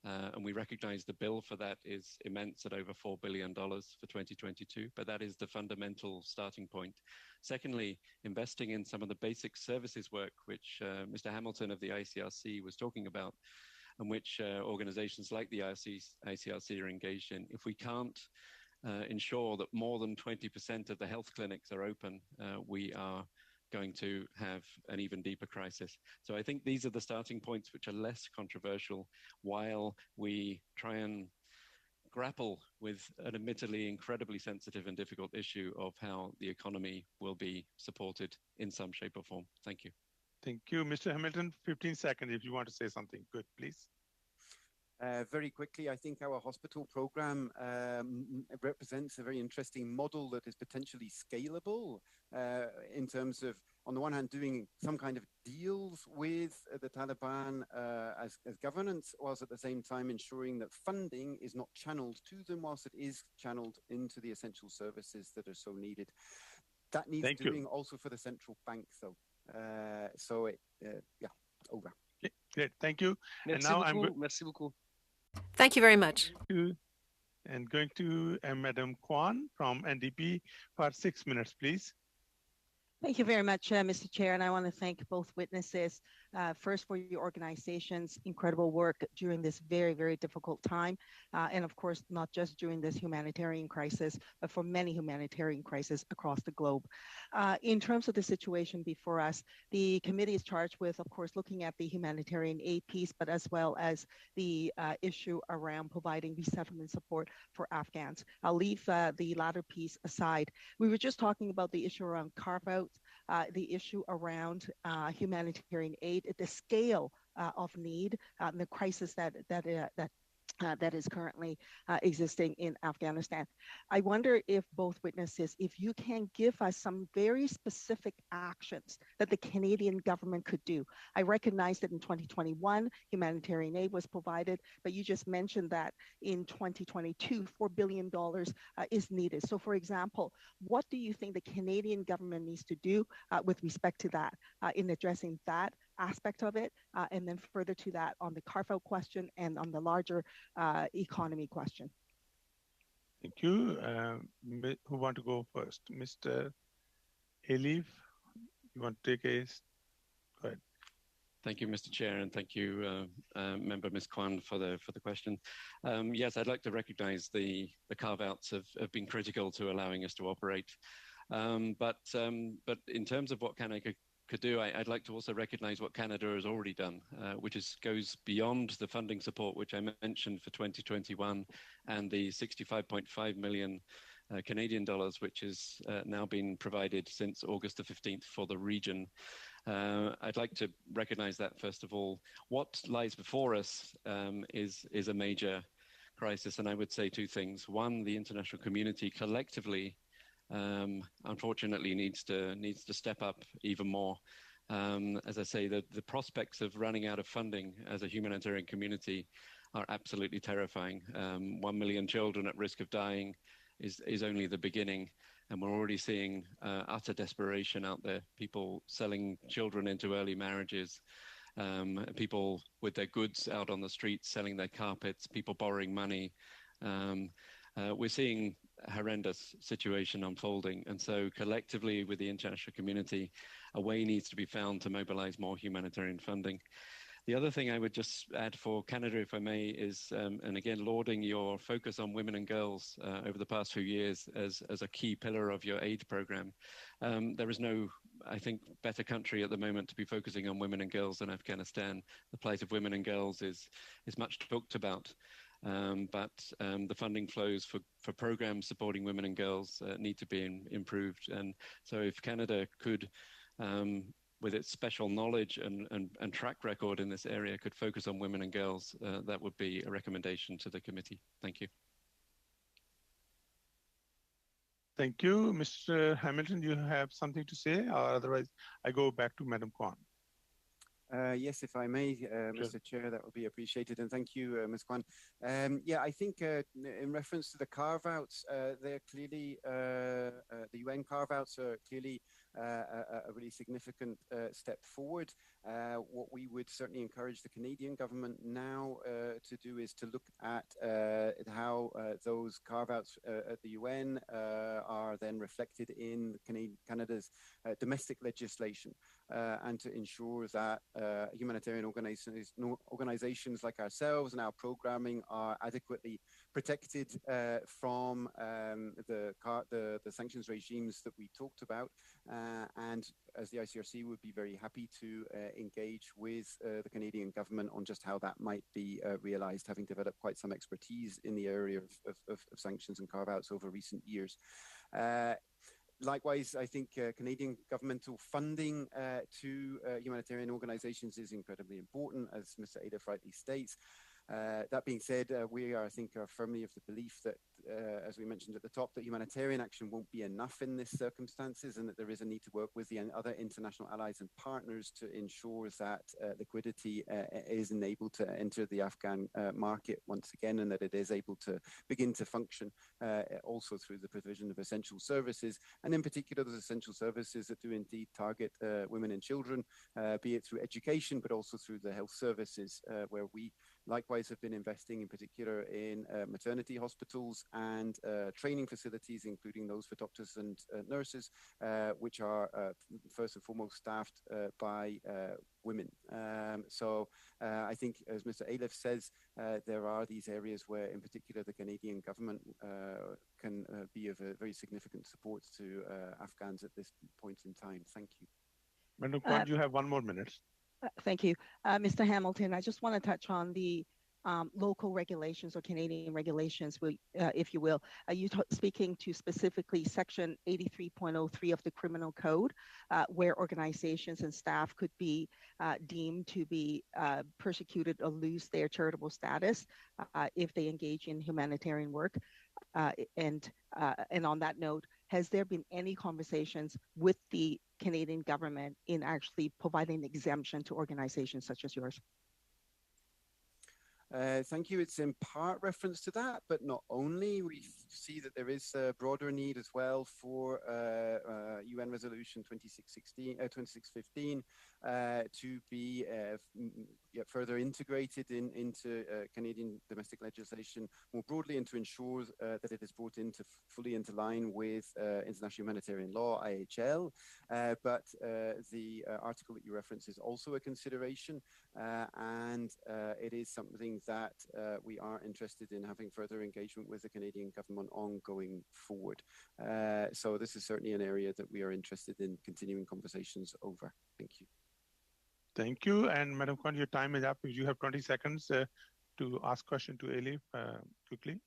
And we recognize the bill for that is immense at over $4 billion for 2022, but that is the fundamental starting point. Secondly, investing in some of the basic services work, which Mr. Hamilton of the ICRC was talking about, and which organizations like the ICRC are engaged in. If we can't ensure that more than 20% of the health clinics are open, we are going to have an even deeper crisis. So I think these are the starting points which are less controversial while we try and grapple with an admittedly incredibly sensitive and difficult issue of how the economy will be supported in some shape or form. Thank you. Thank you. Mr. Hamilton, 15 seconds if you want to say something. Good, please. Very quickly, I think our hospital program represents a very interesting model that is potentially scalable in terms of, on the one hand, doing some kind of deals with the Taliban as governance, whilst at the same time ensuring that funding is not channeled to them, whilst it is channeled into the essential services that are so needed. That needs doing also for the central bank, though. Over. Okay, great, thank you. Merci and now beaucoup. Merci beaucoup. Thank you very much. And going to Madam Kwan from NDP for 6 minutes, please. Thank you very much, Mr. Chair, and I want to thank both witnesses first for your organization's incredible work during this very, very difficult time, and of course, not just during this humanitarian crisis, but for many humanitarian crises across the globe. In terms of the situation before us, the committee is charged with, of course, looking at the humanitarian aid piece, but as well as the issue around providing resettlement support for Afghans. I'll leave the latter piece aside. We were just talking about the issue around carve-out, the issue around humanitarian aid, the scale of need, the crisis that is currently existing in Afghanistan. I wonder if both witnesses, if you can give us some very specific actions that the Canadian government could do. I recognize that in 2021, humanitarian aid was provided, but you just mentioned that in 2022, $4 billion is needed. So for example, what do you think the Canadian government needs to do with respect to that in addressing that aspect of it, and then further to that on the carve-out question and on the larger economy question? Thank you. Who want to go first? Mr. Elif, you want to take a... Go ahead. Thank you, Mr. Chair, and thank you, Member Ms. Kwan, for the question. Yes, I'd like to recognise the carve-outs have been critical to allowing us to operate. But in terms of what Canada could do, I'd like to also recognise what Canada has already done, which goes beyond the funding support which I mentioned for 2021 and the 65.5 million Canadian dollars, which has now been provided since August the 15th for the region. I'd like to recognise that, first of all. What lies before us is a major crisis, and I would say two things. One, the international community collectively unfortunately needs to step up even more. As I say, the prospects of running out of funding as a humanitarian community are absolutely terrifying. 1 million children at risk of dying is only the beginning, and we're already seeing utter desperation out there. People selling children into early marriages, people with their goods out on the streets selling their carpets, people borrowing money. We're seeing a horrendous situation unfolding, and so collectively with the international community, a way needs to be found to mobilize more humanitarian funding. The other thing I would just add for Canada, if I may, is, and again, lauding your focus on women and girls over the past few years as a key pillar of your aid program. There is no, I think, better country at the moment to be focusing on women and girls than Afghanistan. The plight of women and girls is much talked about. But the funding flows for programs supporting women and girls need to be improved. And so if Canada could, with its special knowledge and track record in this area, could focus on women and girls, that would be a recommendation to the committee. Thank you. Thank you. Mr. Hamilton, you have something to say, or otherwise I go back to Madam Kwan. Yes, if I may, Mr. Chair, that would be appreciated. And thank you, Ms. Kwan. Yeah, I think in reference to the carve-outs, they're clearly, the UN carve-outs are clearly a really significant step forward. What we would certainly encourage the Canadian government now to do is to look at how those carve-outs at the UN are then reflected in Canada's domestic legislation, and to ensure that humanitarian organizations like ourselves and our programming are adequately protected from the sanctions regimes that we talked about. And as the ICRC would be very happy to engage with the Canadian government on just how that might be realized, having developed quite some expertise in the area of sanctions and carve-outs over recent years. Likewise, I think Canadian governmental funding to humanitarian organizations is incredibly important, as Mr. Aleff rightly states. That being said, we are, I think, are firmly of the belief that, as we mentioned at the top, that humanitarian action won't be enough in these circumstances, and that there is a need to work with the other international allies and partners to ensure that liquidity is enabled to enter the Afghan market once again, and that it is able to begin to function also through the provision of essential services, and in particular those essential services that do indeed target women and children, be it through education, but also through the health services, where we likewise have been investing in particular in maternity hospitals and training facilities, including those for doctors and nurses, which are first and foremost staffed by women. So I think, as Mr. Aleff says, there are these areas where in particular the Canadian government can be of a very significant support to Afghans at this point in time. Thank you. Madam Kwan, you have 1 more minute. Thank you. Mr. Hamilton, I just want to touch on the local regulations or Canadian regulations, if you will. Are you speaking to specifically Section 83.03 of the Criminal Code, where organizations and staff could be deemed to be persecuted or lose their charitable status if they engage in humanitarian work? And on that note, has there been any conversations with the Canadian government in actually providing exemption to organizations such as yours? Thank you. It's in part reference to that, but not only. We see that there is a broader need as well for UN Resolution 2615 to be further integrated into Canadian domestic legislation more broadly, and to ensure that it is brought into fully into line with international humanitarian law, IHL. But the article that you reference is also a consideration, and it is something that we are interested in having further engagement with the Canadian government on going forward. So this is certainly an area that we are interested in continuing conversations over. Thank you. Thank you. And Madam Kwan, your time is up. You have 20 seconds to ask question to Aleff quickly.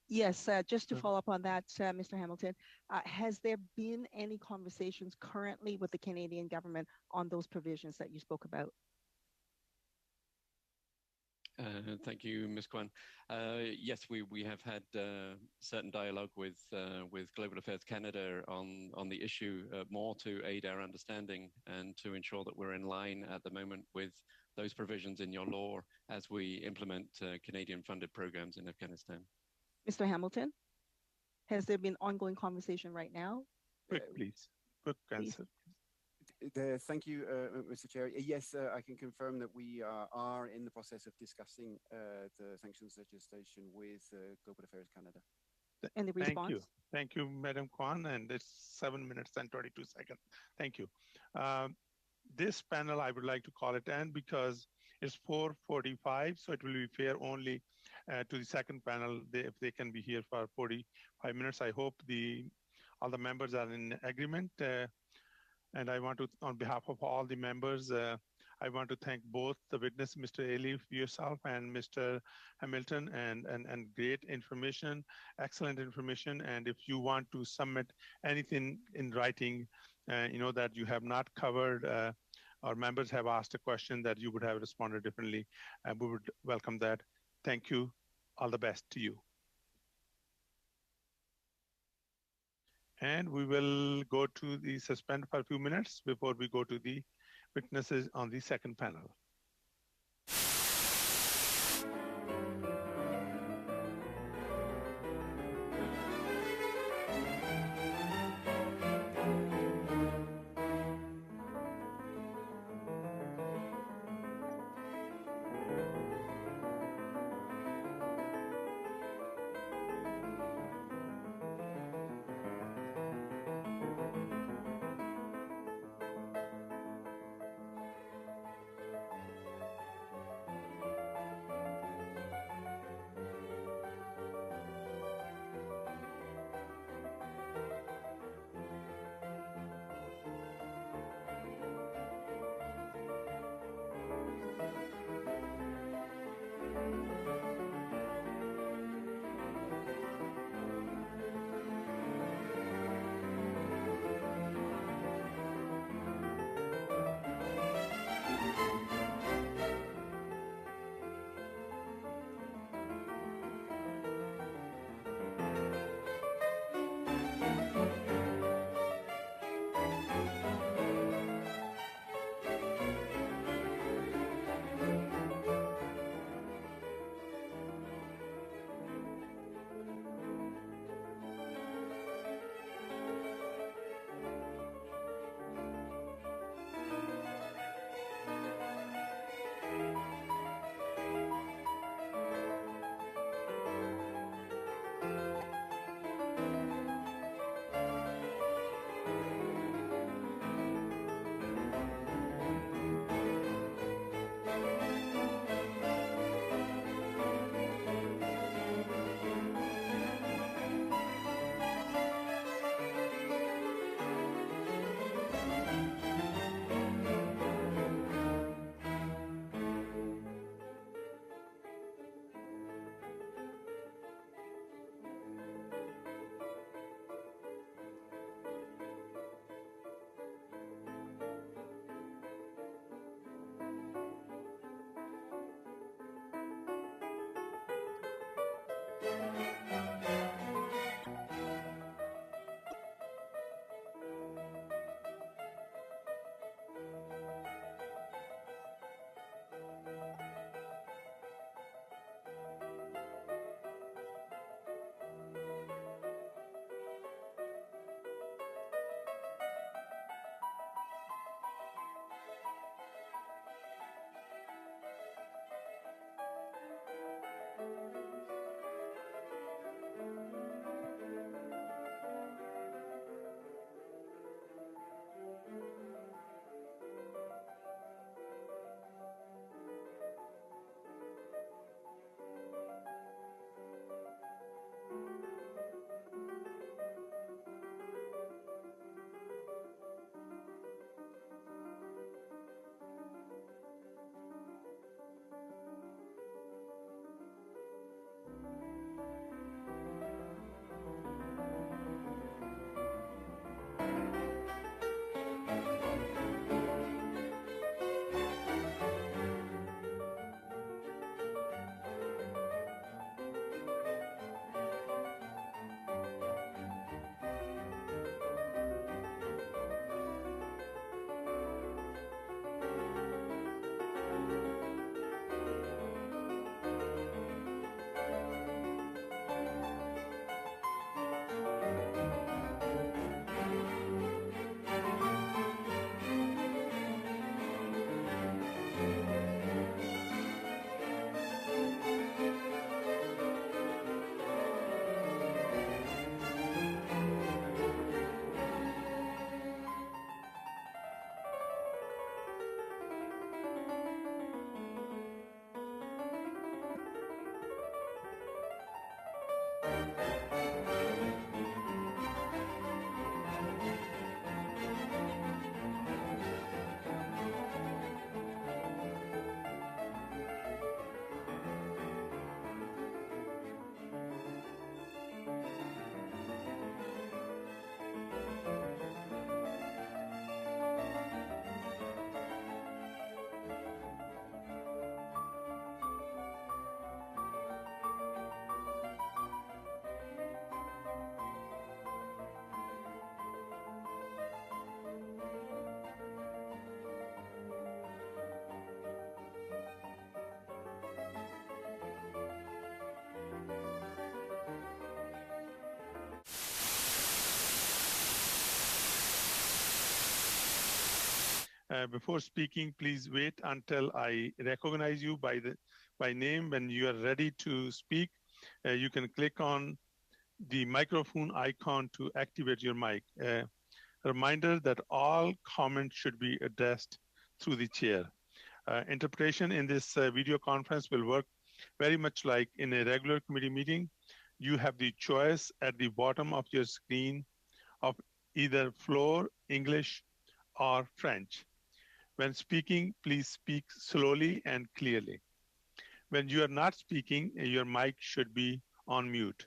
Yes, just to follow up on that, Mr. Hamilton, has there been any conversations currently with the Canadian government on those provisions that you spoke about? Thank you, Ms. Kwan. Yes, we have had certain dialogue with Global Affairs Canada on the issue, more to aid our understanding and to ensure that we're in line at the moment with those provisions in your law as we implement Canadian-funded programs in Afghanistan. Mr. Hamilton, has there been ongoing conversation right now? Quick, please. Quick answer. Thank you, Mr. Chair. Yes, I can confirm that we are in the process of discussing the sanctions legislation with Global Affairs Canada. And the response? Thank you. Thank you, Madam Kwan. And it's 7 minutes and 22 seconds. Thank you. This panel, I would like to call it end because It's 4:45, so it will be fair only to the second panel if they can be here for 45 minutes. I hope all the members are in agreement. And I want to, on behalf of all the members, I want to thank both the witness, Mr. Elif, yourself, and Mr. Hamilton, and great information, excellent information. And if you want to submit anything in writing, that you have not covered, or members have asked a question that you would have responded differently, we would welcome that. Thank you. All the best to you. And we will go to the suspend for a few minutes before we go to the witnesses on the second panel. Before speaking, please wait until I recognize you by name. When you are ready to speak, you can click on the microphone icon to activate your mic. A reminder that all comments should be addressed through the chair. Interpretation in this video conference will work very much like in a regular committee meeting. You have the choice at the bottom of your screen of either floor, English, or French. When speaking, please speak slowly and clearly. When you are not speaking, your mic should be on mute.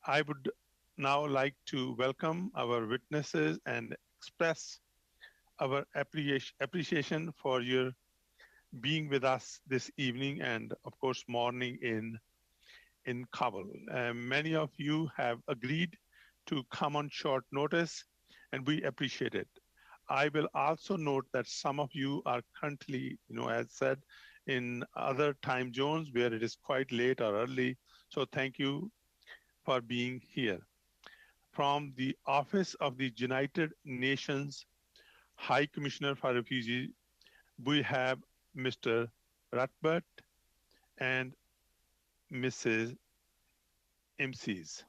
I would now like to welcome our witnesses and express our appreciation for your being with us this evening and, of course, morning in Kabul. Many of you have agreed to come on short notice, and we appreciate it. I will also note that some of you are currently, as said, in other time zones where it is quite late or early. So thank you for being here. From the Office of the United Nations High Commissioner for Refugees, we have Mr. Ratbert and Mrs. MCs.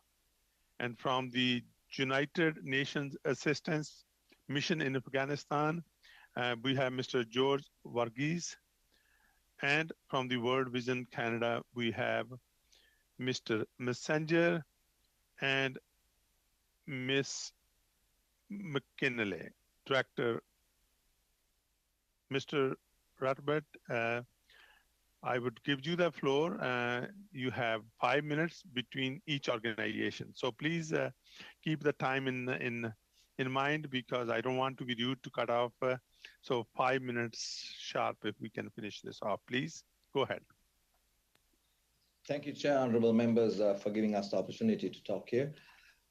And from the United Nations Assistance Mission in Afghanistan, we have Mr. George Varghese. And from the World Vision Canada, we have Mr. Messenger and Miss McKinley, Director. Mr. Ratbert, I would give you the floor. You have 5 minutes between each organization. So please keep the time in mind, because I don't want to be rude to cut off. So 5 minutes sharp if we can finish this off. Please go ahead. Thank you, Chair, honorable members, for giving us the opportunity to talk here.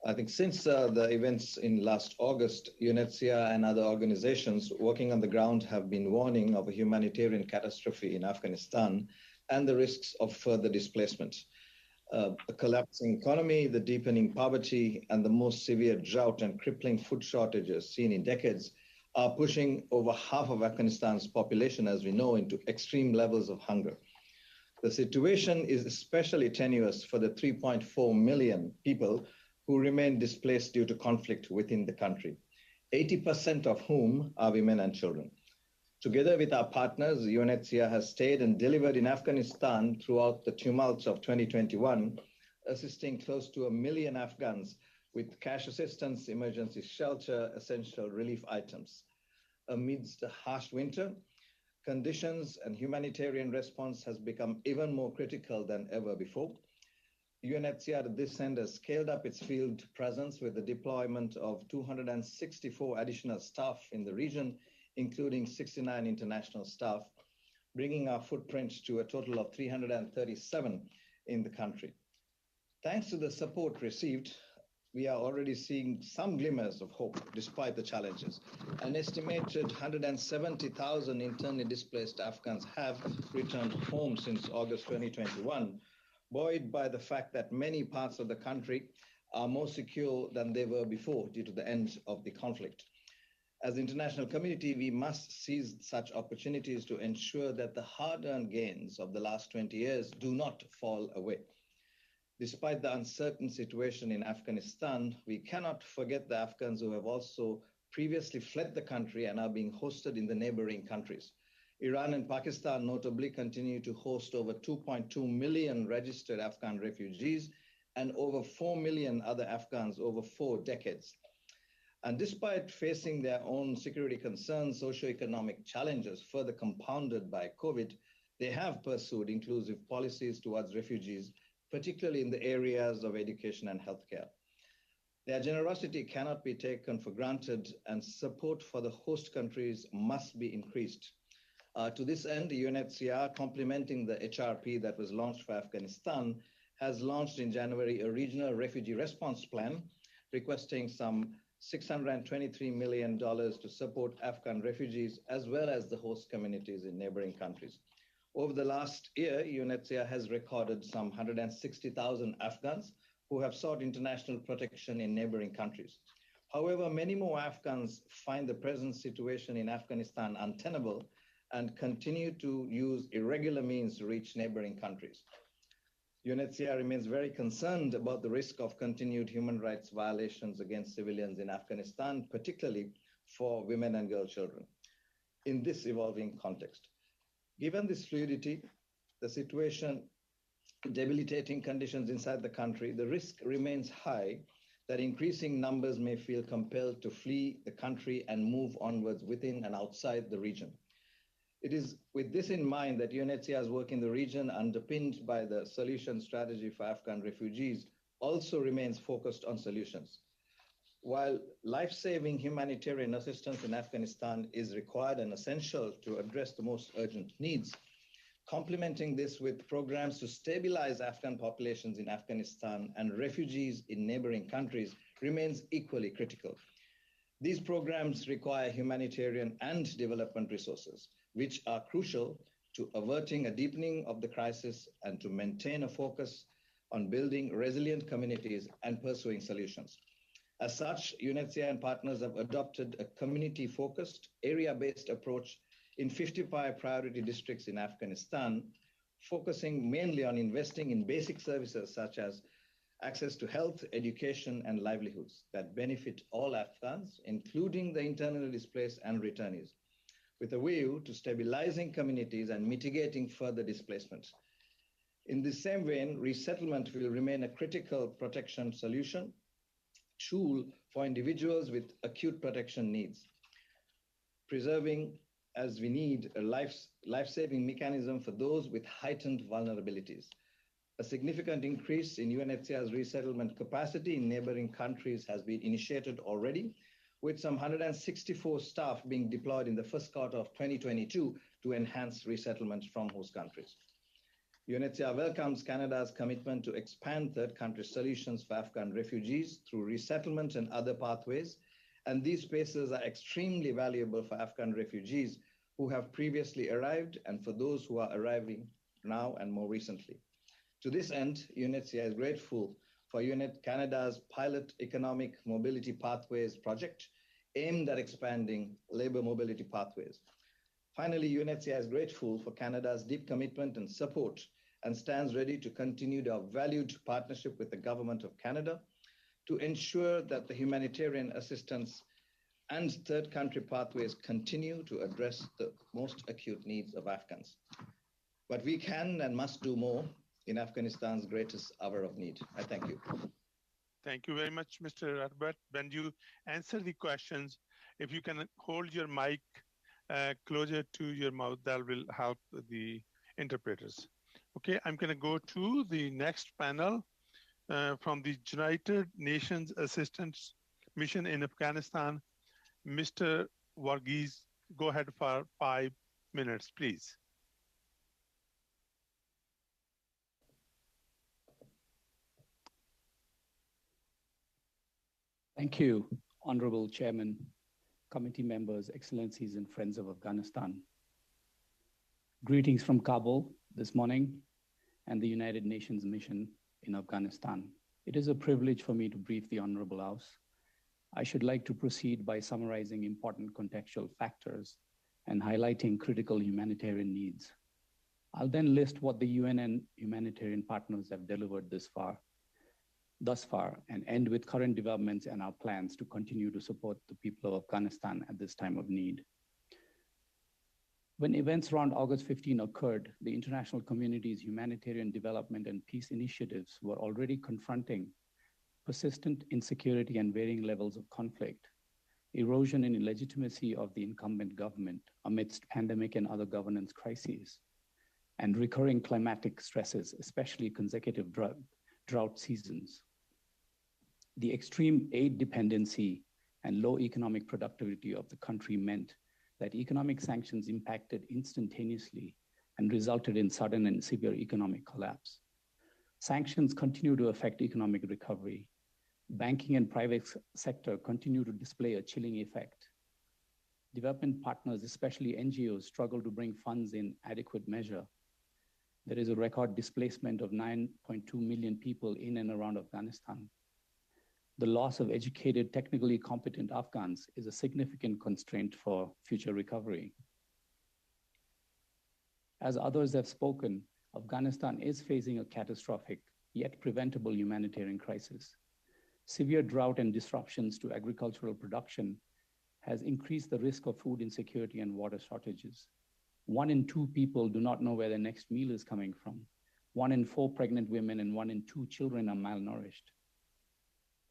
I think since the events in last August, UNHCR and other organizations working on the ground have been warning of a humanitarian catastrophe in Afghanistan and the risks of further displacement. A collapsing economy, the deepening poverty, and the most severe drought and crippling food shortages seen in decades are pushing over half of Afghanistan's population, as we know, into extreme levels of hunger. The situation is especially tenuous for the 3.4 million people who remain displaced due to conflict within the country, 80% of whom are women and children. Together with our partners, UNHCR has stayed and delivered in Afghanistan throughout the tumults of 2021, assisting close to 1 million Afghans with cash assistance, emergency shelter, essential relief items. Amidst a harsh winter, conditions and humanitarian response has become even more critical than ever before. UNHCR at this end has scaled up its field presence with the deployment of 264 additional staff in the region, including 69 international staff, bringing our footprint to a total of 337 in the country. Thanks to the support received, we are already seeing some glimmers of hope despite the challenges. An estimated 170,000 internally displaced Afghans have returned home since August 2021, buoyed by the fact that many parts of the country are more secure than they were before due to the end of the conflict. As the international community, we must seize such opportunities to ensure that the hard-earned gains of the last 20 years do not fall away. Despite the uncertain situation in Afghanistan, we cannot forget the Afghans who have also previously fled the country and are being hosted in the neighboring countries. Iran and Pakistan notably continue to host over 2.2 million registered Afghan refugees and over 4 million other Afghans over 4 decades. And despite facing their own security concerns, socioeconomic challenges further compounded by COVID, they have pursued inclusive policies towards refugees, particularly in the areas of education and healthcare. Their generosity cannot be taken for granted, and support for the host countries must be increased. To this end, the UNHCR, complementing the HRP that was launched for Afghanistan, has launched in January a regional refugee response plan, requesting some $623 million to support Afghan refugees as well as the host communities in neighboring countries. Over the last year, UNHCR has recorded some 160,000 Afghans who have sought international protection in neighboring countries. However, many more Afghans find the present situation in Afghanistan untenable and continue to use irregular means to reach neighboring countries. UNHCR remains very concerned about the risk of continued human rights violations against civilians in Afghanistan, particularly for women and girl children, in this evolving context. Given this fluidity, the situation, debilitating conditions inside the country, the risk remains high that increasing numbers may feel compelled to flee the country and move onwards within and outside the region. It is with this in mind that UNHCR's work in the region, underpinned by the solution strategy for Afghan refugees, also remains focused on solutions. While life-saving humanitarian assistance in Afghanistan is required and essential to address the most urgent needs, complementing this with programs to stabilize Afghan populations in Afghanistan and refugees in neighboring countries remains equally critical. These programs require humanitarian and development resources, which are crucial to averting a deepening of the crisis and to maintain a focus on building resilient communities and pursuing solutions. As such, UNHCR and partners have adopted a community-focused, area-based approach in 55 priority districts in Afghanistan, focusing mainly on investing in basic services such as access to health, education, and livelihoods that benefit all Afghans, including the internally displaced and returnees, with a view to stabilizing communities and mitigating further displacement. In the same vein, resettlement will remain a critical protection solution tool for individuals with acute protection needs, preserving, as we need, a life-saving mechanism for those with heightened vulnerabilities. A significant increase in UNHCR's resettlement capacity in neighboring countries has been initiated already, with some 164 staff being deployed in the first quarter of 2022 to enhance resettlement from host countries. UNHCR welcomes Canada's commitment to expand third country solutions for Afghan refugees through resettlement and other pathways, and these spaces are extremely valuable for Afghan refugees who have previously arrived and for those who are arriving now and more recently. To this end, UNHCR is grateful for Canada's pilot economic mobility pathways project aimed at expanding labor mobility pathways. Finally, UNHCR is grateful for Canada's deep commitment and support and stands ready to continue our valued partnership with the Government of Canada to ensure that the humanitarian assistance and third country pathways continue to address the most acute needs of Afghans. But we can and must do more in Afghanistan's greatest hour of need. I thank you. Thank you very much, Mr. Albert. When you answer the questions, if you can hold your mic closer to your mouth, that will help the interpreters. Okay, I'm going to go to the next panel from the United Nations Assistance Mission in Afghanistan. Mr. Varghese, go ahead for 5 minutes, please. Thank you, Honorable Chairman, committee members, excellencies, and friends of Afghanistan. Greetings from Kabul this morning and the United Nations mission in Afghanistan. It is a privilege for me to brief the Honorable House. I should like to proceed by summarizing important contextual factors and highlighting critical humanitarian needs. I'll then list what the UN and humanitarian partners have delivered thus far, and end with current developments and our plans to continue to support the people of Afghanistan at this time of need. When events around August 15 occurred, the international community's humanitarian development and peace initiatives were already confronting persistent insecurity and varying levels of conflict, erosion in legitimacy of the incumbent government amidst pandemic and other governance crises, and recurring climatic stresses, especially consecutive drought seasons. The extreme aid dependency and low economic productivity of the country meant that economic sanctions impacted instantaneously and resulted in sudden and severe economic collapse. Sanctions continue to affect economic recovery. Banking and private sector continue to display a chilling effect. Development partners, especially NGOs, struggle to bring funds in adequate measure. There is a record displacement of 9.2 million people in and around Afghanistan. the loss of educated, technically competent Afghans is a significant constraint for future recovery. As others have spoken, Afghanistan is facing a catastrophic yet preventable humanitarian crisis. Severe drought and disruptions to agricultural production has increased the risk of food insecurity and water shortages. 1 in 2 people do not know where their next meal is coming from. 1 in 4 pregnant women and 1 in 2 children are malnourished.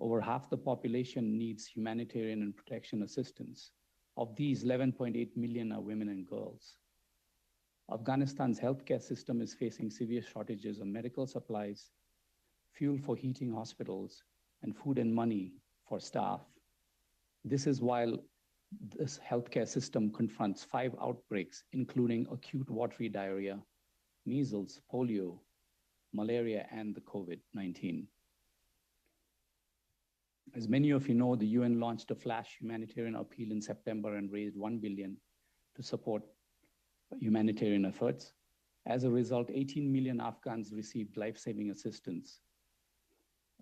Over half the population needs humanitarian and protection assistance. Of these, 11.8 million are women and girls. Afghanistan's healthcare system is facing severe shortages of medical supplies, fuel for heating hospitals, and food and money for staff. This is while this healthcare system confronts 5 outbreaks, including acute watery diarrhea, measles, polio, malaria, and the COVID-19. As many of you know, the UN launched a flash humanitarian appeal in September and raised $1 billion to support humanitarian efforts. As a result, 18 million Afghans received life-saving assistance.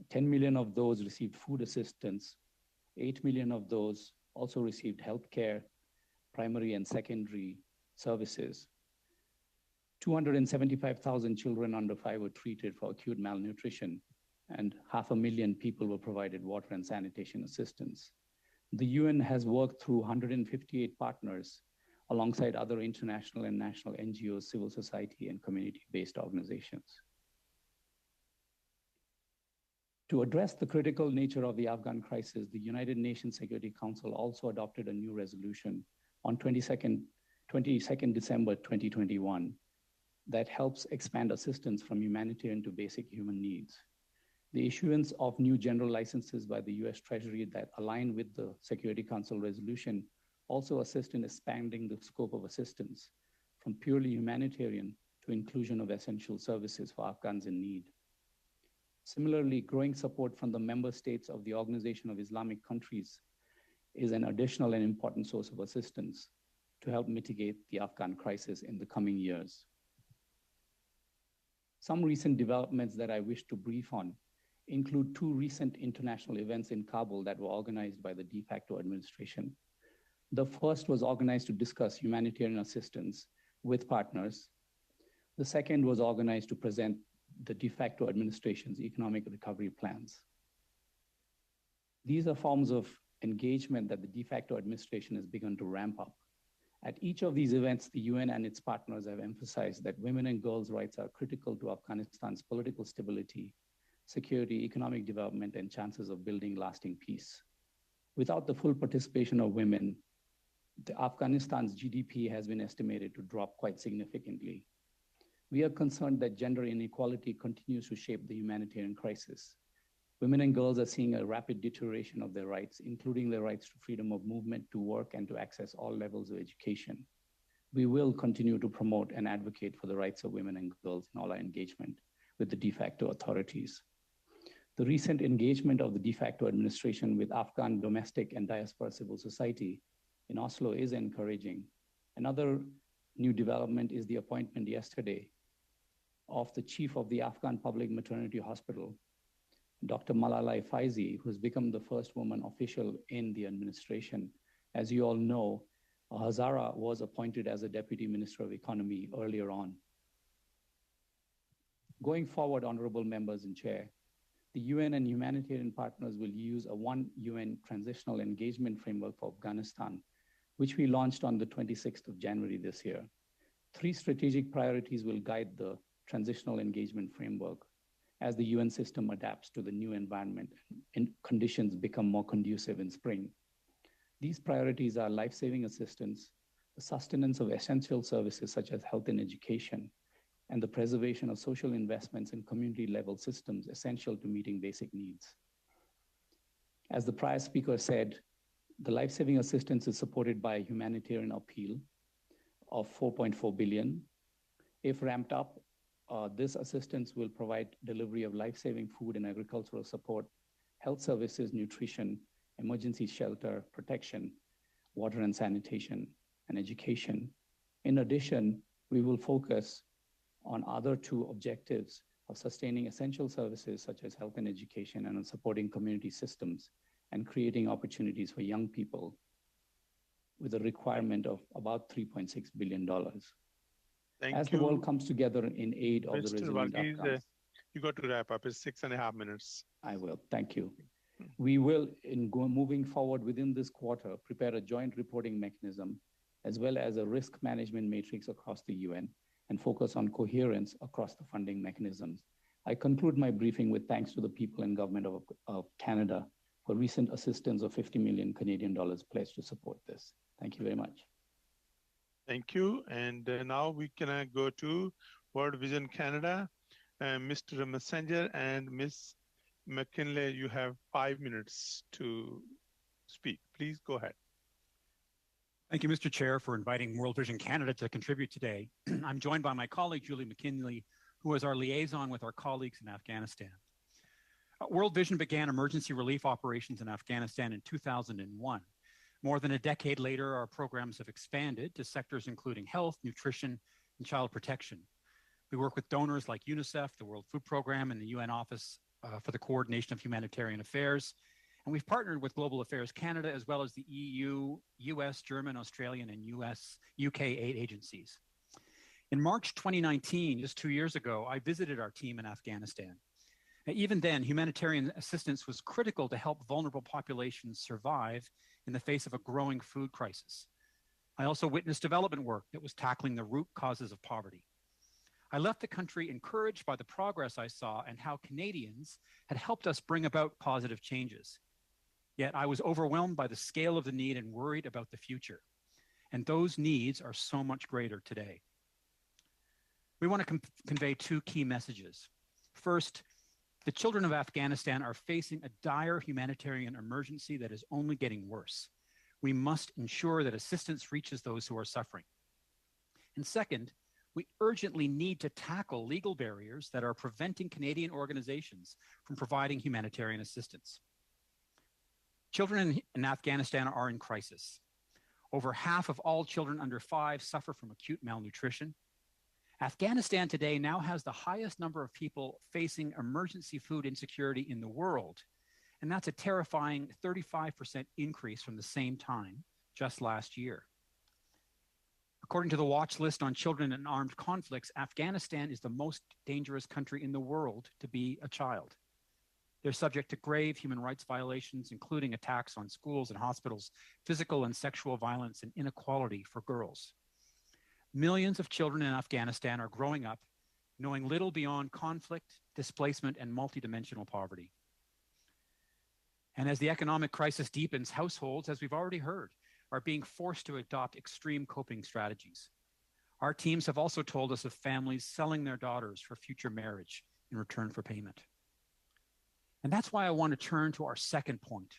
10 million of those received food assistance. 8 million of those also received healthcare, primary and secondary services. 275,000 children under 5 were treated for acute malnutrition, and 500,000 people were provided water and sanitation assistance. The UN has worked through 158 partners alongside other international and national NGOs, civil society, and community-based organizations. To address the critical nature of the Afghan crisis, the United Nations Security Council also adopted a new resolution on 22nd December 2021 that helps expand assistance from humanitarian to basic human needs. The issuance of new general licenses by the US Treasury that align with the Security Council resolution also assist in expanding the scope of assistance from purely humanitarian to inclusion of essential services for Afghans in need. Similarly, growing support from the member states of the Organization of Islamic Countries is an additional and important source of assistance to help mitigate the Afghan crisis in the coming years. Some recent developments that I wish to brief on include 2 recent international events in Kabul that were organized by the de facto administration. The first was organized to discuss humanitarian assistance with partners. The second was organized to present the de facto administration's economic recovery plans. These are forms of engagement that the de facto administration has begun to ramp up. At each of these events, the UN and its partners have emphasized that women and girls' rights are critical to Afghanistan's political stability, security, economic development, and chances of building lasting peace. Without the full participation of women, Afghanistan's GDP has been estimated to drop quite significantly. We are concerned that gender inequality continues to shape the humanitarian crisis. Women and girls are seeing a rapid deterioration of their rights, including their rights to freedom of movement, to work, and to access all levels of education. We will continue to promote and advocate for the rights of women and girls in all our engagement with the de facto authorities. The recent engagement of the de facto administration with Afghan domestic and diaspora civil society in Oslo is encouraging. Another new development is the appointment yesterday of the chief of the Afghan Public Maternity Hospital, Dr. Malalai Faizi, who's become the first woman official in the administration. As you all know, Hazara was appointed as a Deputy Minister of Economy earlier on. Going forward, honorable members and chair, the UN and humanitarian partners will use a One UN Transitional Engagement Framework for Afghanistan, which we launched on the 26th of January this year. 3 strategic priorities will guide the Transitional Engagement Framework as the UN system adapts to the new environment and conditions become more conducive in spring. These priorities are life-saving assistance, the sustenance of essential services such as health and education, and the preservation of social investments and community-level systems essential to meeting basic needs. As the prior speaker said, the life-saving assistance is supported by a humanitarian appeal of $4.4 billion. If ramped up, this assistance will provide delivery of life-saving food and agricultural support, health services, nutrition, emergency shelter, protection, water and sanitation, and education. In addition, we will focus on other 2 objectives of sustaining essential services such as health and education, and on supporting community systems and creating opportunities for young people with a requirement of about $3.6 billion. As the world comes together in aid of the resilient outcomes. You got to wrap up. It's 6.5 minutes. I will. Thank you. We will, moving forward within this quarter, prepare a joint reporting mechanism as well as a risk management matrix across the UN and focus on coherence across the funding mechanisms. I conclude my briefing with thanks to the people and government of Canada for recent assistance of 50 million Canadian dollars pledged to support this. Thank you very much. Thank you. And now we can go to World Vision Canada. Mr. Messenger and Ms. McKinley, you have 5 minutes to speak. Please go ahead. Thank you, Mr. Chair, for inviting World Vision Canada to contribute today. I'm joined by my colleague, Julie McKinley, who is our liaison with our colleagues in Afghanistan. World Vision began emergency relief operations in Afghanistan in 2001. More than a decade later, our programs have expanded to sectors including health, nutrition, and child protection. We work with donors like UNICEF, the World Food Program, and the UN Office for the Coordination of Humanitarian Affairs. And we've partnered with Global Affairs Canada, as well as the EU, US, German, Australian, and UK aid agencies. In March 2019, just 2 years ago, I visited our team in Afghanistan. Even then, humanitarian assistance was critical to help vulnerable populations survive in the face of a growing food crisis. I also witnessed development work that was tackling the root causes of poverty. I left the country encouraged by the progress I saw and how Canadians had helped us bring about positive changes. Yet I was overwhelmed by the scale of the need and worried about the future. And those needs are so much greater today. We want to convey two key messages. First, the children of Afghanistan are facing a dire humanitarian emergency that is only getting worse. We must ensure that assistance reaches those who are suffering. And second, we urgently need to tackle legal barriers that are preventing Canadian organizations from providing humanitarian assistance. Children in Afghanistan are in crisis. Over half of all children under 5 suffer from acute malnutrition. Afghanistan today now has the highest number of people facing emergency food insecurity in the world. And that's a terrifying 35% increase from the same time just last year. According to the watch list on children in armed conflicts, Afghanistan is the most dangerous country in the world to be a child. They're subject to grave human rights violations, including attacks on schools and hospitals, physical and sexual violence, and inequality for girls. Millions of children in Afghanistan are growing up knowing little beyond conflict, displacement, and multidimensional poverty. And as the economic crisis deepens, households, as we've already heard, are being forced to adopt extreme coping strategies. Our teams have also told us of families selling their daughters for future marriage in return for payment. And that's why I want to turn to our second point.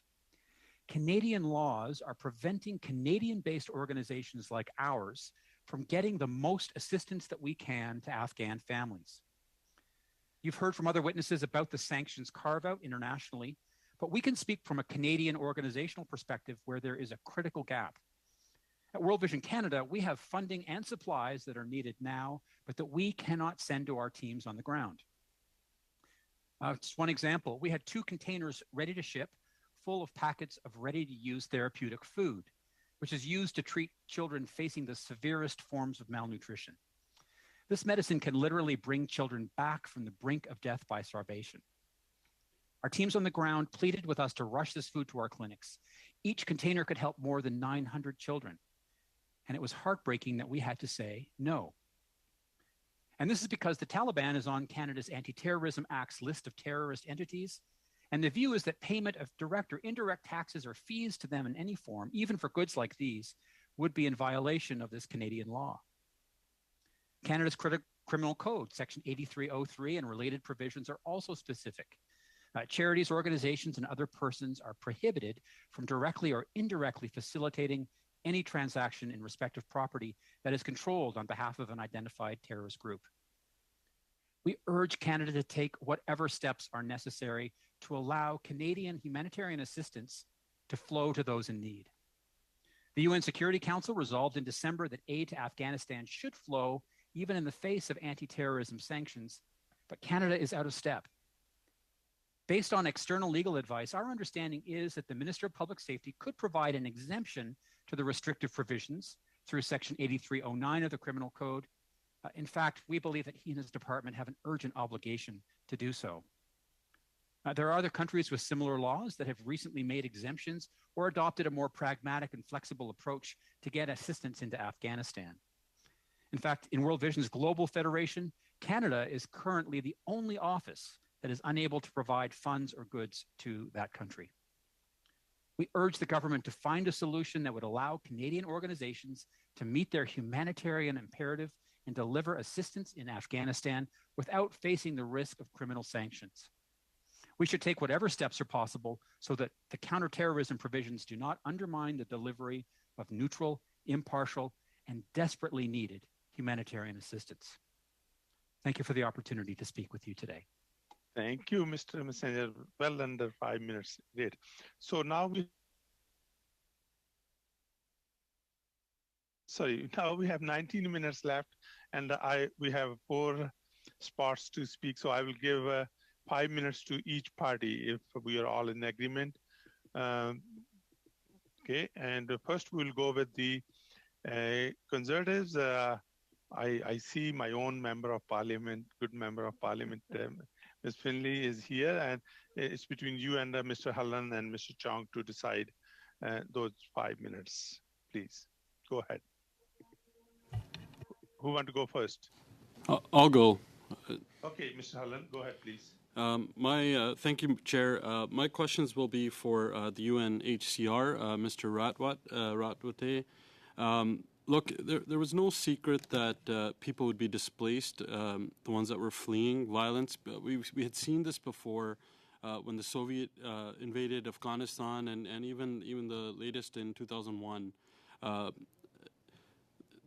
Canadian laws are preventing Canadian-based organizations like ours from getting the most assistance that we can to Afghan families. You've heard from other witnesses about the sanctions carve-out internationally, but we can speak from a Canadian organizational perspective where there is a critical gap. At World Vision Canada, we have funding and supplies that are needed now, but that we cannot send to our teams on the ground. Just one example, we had 2 containers ready to ship full of packets of ready-to-use therapeutic food, which is used to treat children facing the severest forms of malnutrition. This medicine can literally bring children back from the brink of death by starvation. Our teams on the ground pleaded with us to rush this food to our clinics. Each container could help more than 900 children. And it was heartbreaking that we had to say no. And this is because the Taliban is on Canada's Anti-Terrorism Act's list of terrorist entities. And the view is that payment of direct or indirect taxes or fees to them in any form, even for goods like these, would be in violation of this Canadian law. Canada's Criminal Code, Section 8303, and related provisions are also specific. Charities, organizations, and other persons are prohibited from directly or indirectly facilitating any transaction in respect of property that is controlled on behalf of an identified terrorist group. We urge Canada to take whatever steps are necessary to allow Canadian humanitarian assistance to flow to those in need. The UN Security Council resolved in December that aid to Afghanistan should flow even in the face of anti-terrorism sanctions, but Canada is out of step. Based on external legal advice, our understanding is that the Minister of Public Safety could provide an exemption to the restrictive provisions through Section 8309 of the Criminal Code. In fact, we believe that he and his department have an urgent obligation to do so. There are other countries with similar laws that have recently made exemptions or adopted a more pragmatic and flexible approach to get assistance into Afghanistan. In fact, in World Vision's Global Federation, Canada is currently the only office that is unable to provide funds or goods to that country. We urge the government to find a solution that would allow Canadian organizations to meet their humanitarian imperative and deliver assistance in Afghanistan without facing the risk of criminal sanctions. We should take whatever steps are possible so that the counterterrorism provisions do not undermine the delivery of neutral, impartial, and desperately needed humanitarian assistance. Thank you for the opportunity to speak with you today. Thank you, Mr. Messenger. Well under 5 minutes. Great. So now we have 19 minutes left, and we have 4 spots to speak. So I will give 5 minutes to each party if we are all in agreement. Okay, and first we'll go with the Conservatives. I see my own member of parliament, good member of parliament, Ms. Finley is here, and it's between you and Mr. Hallan and Mr. Chong to decide those 5 minutes. Please, go ahead. Who want to go first? I'll go. Okay, Mr. Hallan, go ahead, please. Thank you, Chair. My questions will be for the UNHCR, Mr. Ratwate. Look, there was no secret that people would be displaced, the ones that were fleeing violence. But we had seen this before when the Soviet invaded Afghanistan and even the latest in 2001.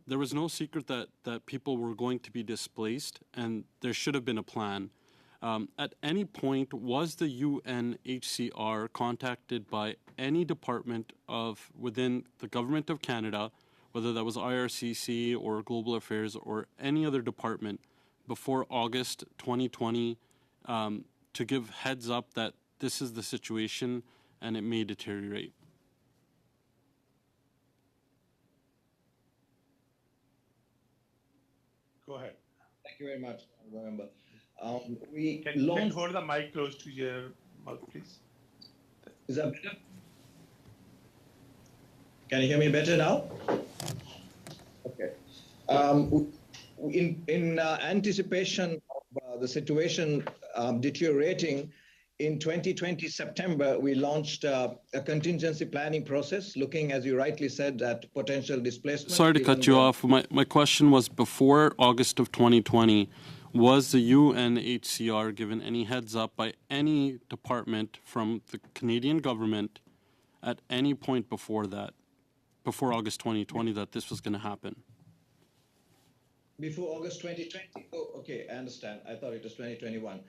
There was no secret that people were going to be displaced, and there should have been a plan. At any point, was the UNHCR contacted by any department within the Government of Canada, whether that was IRCC or Global Affairs or any other department, before August 2020 to give heads up that this is the situation and it may deteriorate? Go ahead. Thank you very much, Member. Can you hold the mic close to your mouth, please? Is that better? Can you hear me better now? Okay. In anticipation of the situation deteriorating, in 2020 September, we launched a contingency planning process looking, as you rightly said, at potential displacement. Sorry to cut you off. My question was, before August of 2020, was the UNHCR given any heads up by any department from the Canadian government at any point before that, before August 2020, that this was going to happen? Before August 2020? Oh, okay, I understand. I thought it was 2021.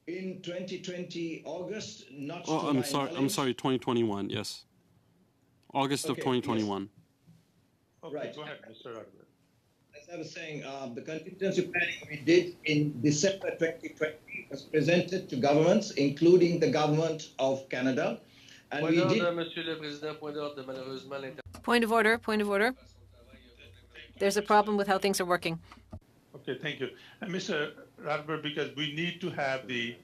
In 2020 August, not to my knowledge. I'm sorry, 2021, yes. August of 2021. Yes. Okay, right. Go ahead, Mr. Radler. As I was saying, the contingency planning we did in December 2020 was presented to governments, including the government of Canada. And we did... Point of order. There's a problem with how things are working. Okay, thank you. And Mr. Radber, because we need to have the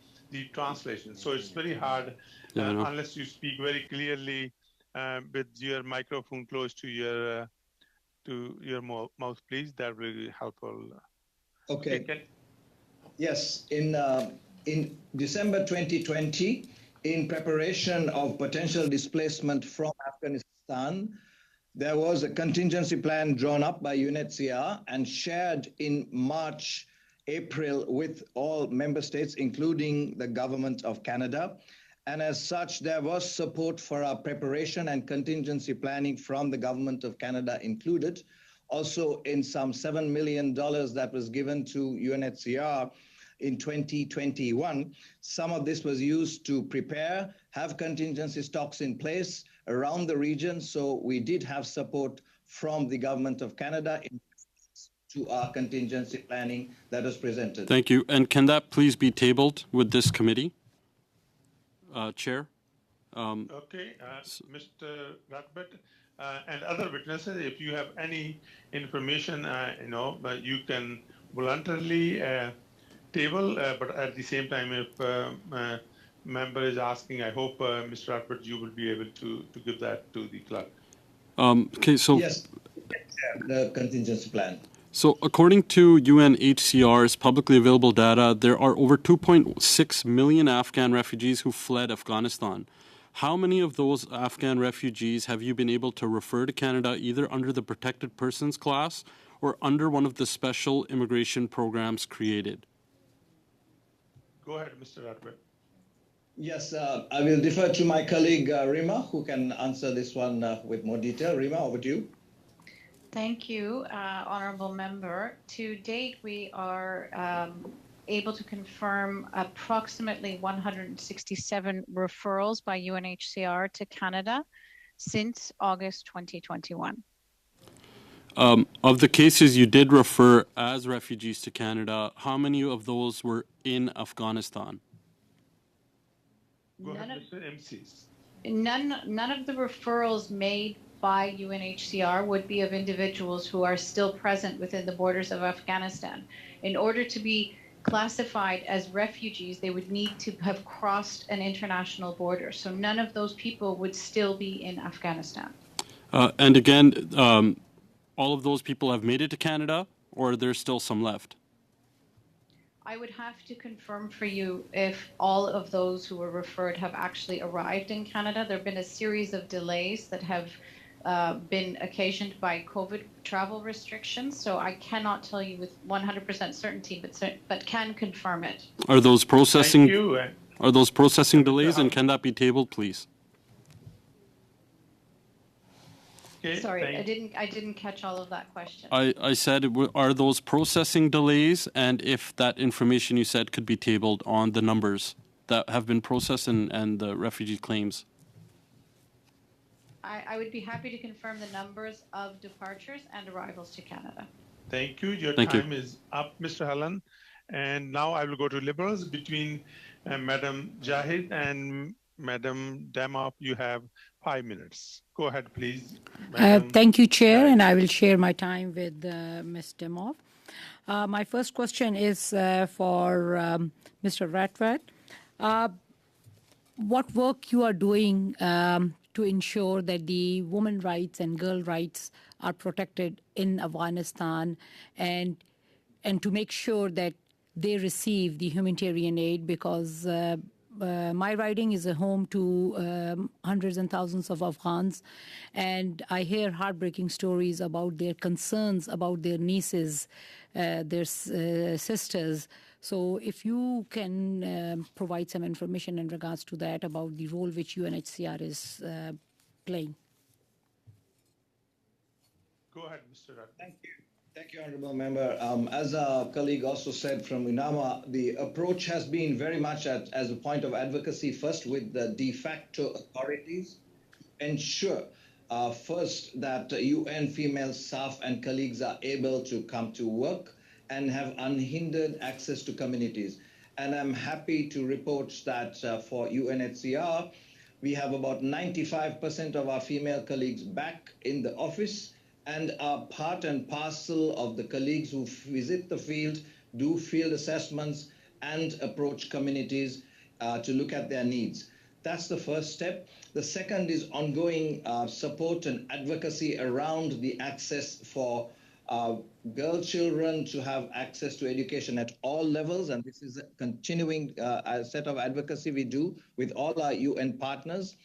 translation, so it's very hard unless you speak very clearly with your microphone close to your mouth, please. That will be helpful. Okay. Yes, in December 2020, in preparation of potential displacement from Afghanistan, there was a contingency plan drawn up by UNHCR and shared in March, April with all member states, including the government of Canada. And as such, there was support for our preparation and contingency planning from the government of Canada included. Also in some $7 million that was given to UNHCR in 2021. Some of this was used to prepare, have contingency stocks in place around the region. So we did have support from the government of Canada to our contingency planning that was presented. Thank you. And can that please be tabled with this committee, Chair? Okay, Mr. Radbert and other witnesses, if you have any information, you can voluntarily table, but at the same time, if member is asking, I hope, Mr. Radbert, you will be able to give that to the clerk. Okay, so yes, the contingency plan. So according to UNHCR's publicly available data, there are over 2.6 million Afghan refugees who fled Afghanistan. How many of those Afghan refugees have you been able to refer to Canada either under the protected persons class or under one of the special immigration programs created? Go ahead, Mr. Radbert. Yes, I will defer to my colleague Rima, who can answer this one with more detail. Rima, over to you. Thank you, Honourable Member. To date, we are able to confirm approximately 167 referrals by UNHCR to Canada since August 2021. Of the cases you did refer as refugees to Canada, how many of those were in Afghanistan? Go ahead, Mr. MCs. None of the referrals made by UNHCR would be of individuals who are still present within the borders of Afghanistan. In order to be classified as refugees, they would need to have crossed an international border. So none of those people would still be in Afghanistan. And again, all of those people have made it to Canada, or there's still some left? I would have to confirm for you if all of those who were referred have actually arrived in Canada. There have been a series of delays that have been occasioned by COVID travel restrictions, so I cannot tell you with 100% certainty, but can confirm it. Are those processing? Thank you. Are those processing delays, and can that be tabled, please? Okay, sorry, I didn't catch all of that question. I said, are those processing delays, and if that information you said could be tabled on the numbers that have been processed and the refugee claims? I would be happy to confirm the numbers of departures and arrivals to Canada. Thank you. Your time is up, Mr. Hallan. And now I will go to Liberals. Between Madam Jahid and Madam Damop, you have 5 minutes. Go ahead, please. Thank you, Chair, and I will share my time with Ms. Damop. My first question is for Mr. Radbert. What work you are doing to ensure that the women rights and girl rights are protected in Afghanistan, and to make sure that they receive the humanitarian aid, because my riding is a home to hundreds and thousands of Afghans, and I hear heartbreaking stories about their concerns about their nieces, their sisters. So if you can provide some information in regards to that, about the role which UNHCR is playing. Go ahead, Mr. Radbert. Thank you. Thank you, Honourable Member. As our colleague also said from UNAMA, the approach has been very much as a point of advocacy, first with the de facto authorities. Ensure first that UN female staff and colleagues are able to come to work and have unhindered access to communities. And I'm happy to report that for UNHCR, we have about 95% of our female colleagues back in the office, and are part and parcel of the colleagues who visit the field, do field assessments, and approach communities to look at their needs. That's the first step. The second is ongoing support and advocacy around the access for girl children to have access to education at all levels, and this is a continuing set of advocacy we do with all our UN partners.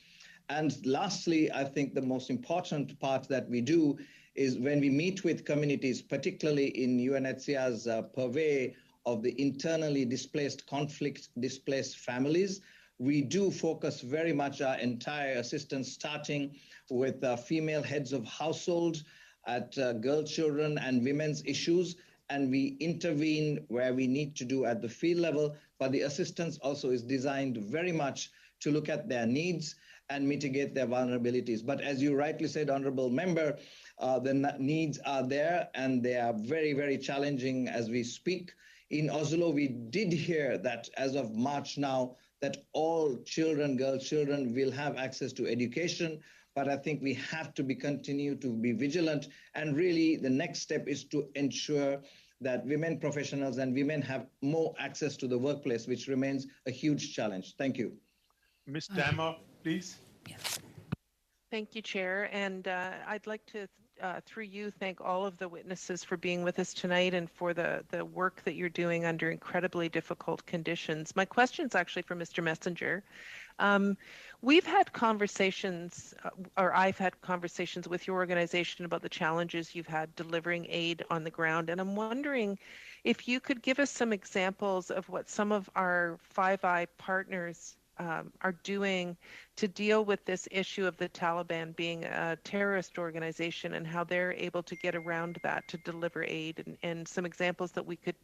And lastly, I think the most important part that we do is when we meet with communities, particularly in UNHCR's purvey of the internally displaced, conflict-displaced families, we do focus very much our entire assistance, starting with female heads of household, at girl, children, and women's issues, and we intervene where we need to do at the field level, but the assistance also is designed very much to look at their needs and mitigate their vulnerabilities. But as you rightly said, Honourable Member, The needs are there, and they are very, very challenging as we speak. In Oslo, we did hear that as of March now, that all children, girl children, will have access to education. But I think we have to continue to be vigilant. And really, the next step is to ensure that women professionals and women have more access to the workplace, which remains a huge challenge. Thank you. Ms. Dammer, please. Thank you, Chair. And I'd like to, through you, thank all of the witnesses for being with us tonight and for the work that you're doing under incredibly difficult conditions. My question is actually for Mr. Messenger. We've had conversations, or I've had conversations with your organization about the challenges you've had delivering aid on the ground. And I'm wondering if you could give us some examples of what some of our Five Eye partners are doing to deal with this issue of the Taliban being a terrorist organization and how they're able to get around that to deliver aid, and some examples that we could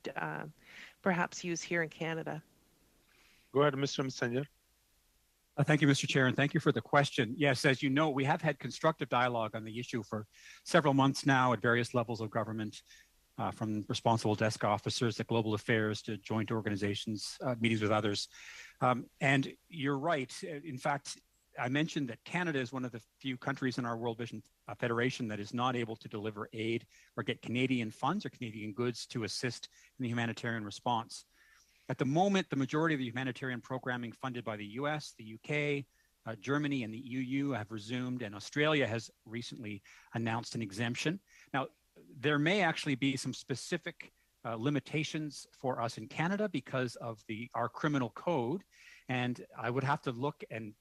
perhaps use here in Canada. Go ahead, Mr. Messenger. Thank you, Mr. Chair, and thank you for the question. Yes, as you know, we have had constructive dialogue on the issue for several months now at various levels of government, from responsible desk officers at Global Affairs to joint organizations, meetings with others. And you're right. In fact, I mentioned that Canada is one of the few countries in our World Vision Federation that is not able to deliver aid or get Canadian funds or Canadian goods to assist in the humanitarian response. At the moment, the majority of the humanitarian programming funded by the US, the UK, Germany, and the EU have resumed, and Australia has recently announced an exemption. Now, there may actually be some specific limitations for us in Canada because of our criminal code, and I would have to look and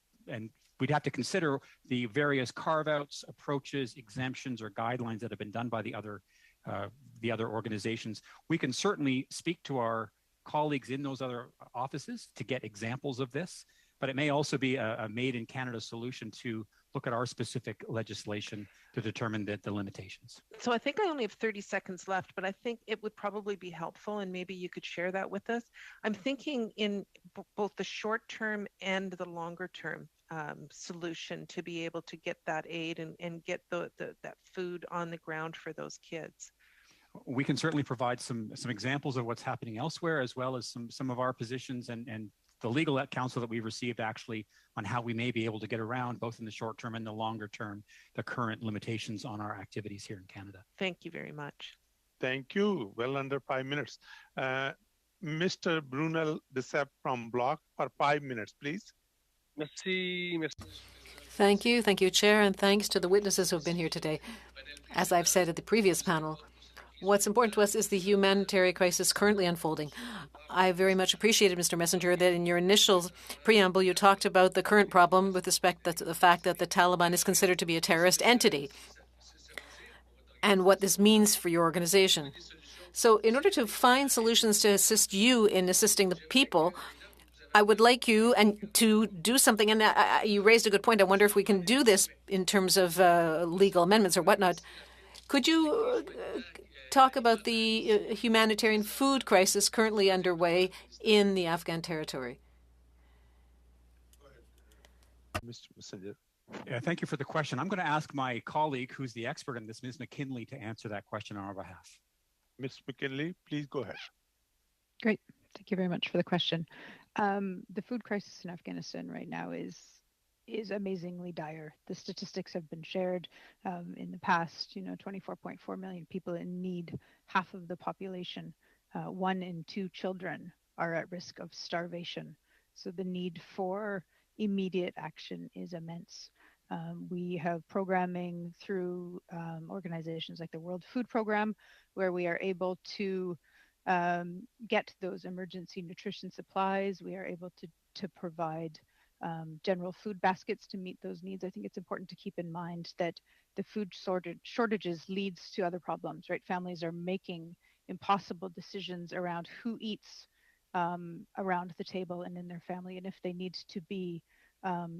we'd have to consider the various carve-outs, approaches, exemptions, or guidelines that have been done by the other organizations. We can certainly speak to our colleagues in those other offices to get examples of this, but it may also be a made in Canada solution to look at our specific legislation to determine the limitations. So I think I only have 30 seconds left, but I think it would probably be helpful, and maybe you could share that with us. I'm thinking in both the short term and the longer term solution to be able to get that aid and get that food on the ground for those kids. We can certainly provide some examples of what's happening elsewhere, as well as some of our positions and the legal counsel that we've received actually on how we may be able to get around, both in the short term and the longer term, the current limitations on our activities here in Canada. Thank you very much. Thank you. Well under 5 minutes. Mr. Brunel Desepp from Bloc for 5 minutes, please. Merci. Thank you, Chair, and thanks to the witnesses who have been here today. As I've said at the previous panel, what's important to us is the humanitarian crisis currently unfolding. I very much appreciated, Mr. Messenger, that in your initial preamble you talked about the current problem with respect to the fact that the Taliban is considered to be a terrorist entity and what this means for your organization. So in order to find solutions to assist you in assisting the people, I would like you to do something, and you raised a good point. I wonder if we can do this in terms of legal amendments or whatnot. Could you talk about the humanitarian food crisis currently underway in the Afghan territory? Mr. Messenger. Yeah, thank you for the question. I'm going to ask my colleague, who's the expert in this, Ms. McKinley, to answer that question on our behalf. Ms. McKinley, please go ahead. Great. Thank you very much for the question. The food crisis in Afghanistan right now is amazingly dire. The statistics have been shared in the past. 24.4 million people in need. Half of the population, 1 in 2 children, are at risk of starvation. So the need for immediate action is immense. We have programming through organizations like the World Food Program, where we are able to get those emergency nutrition supplies. We are able to provide general food baskets to meet those needs. I think it's important to keep in mind that the food shortages leads to other problems, right? Families are making impossible decisions around who eats around the table and in their family, and if they need to be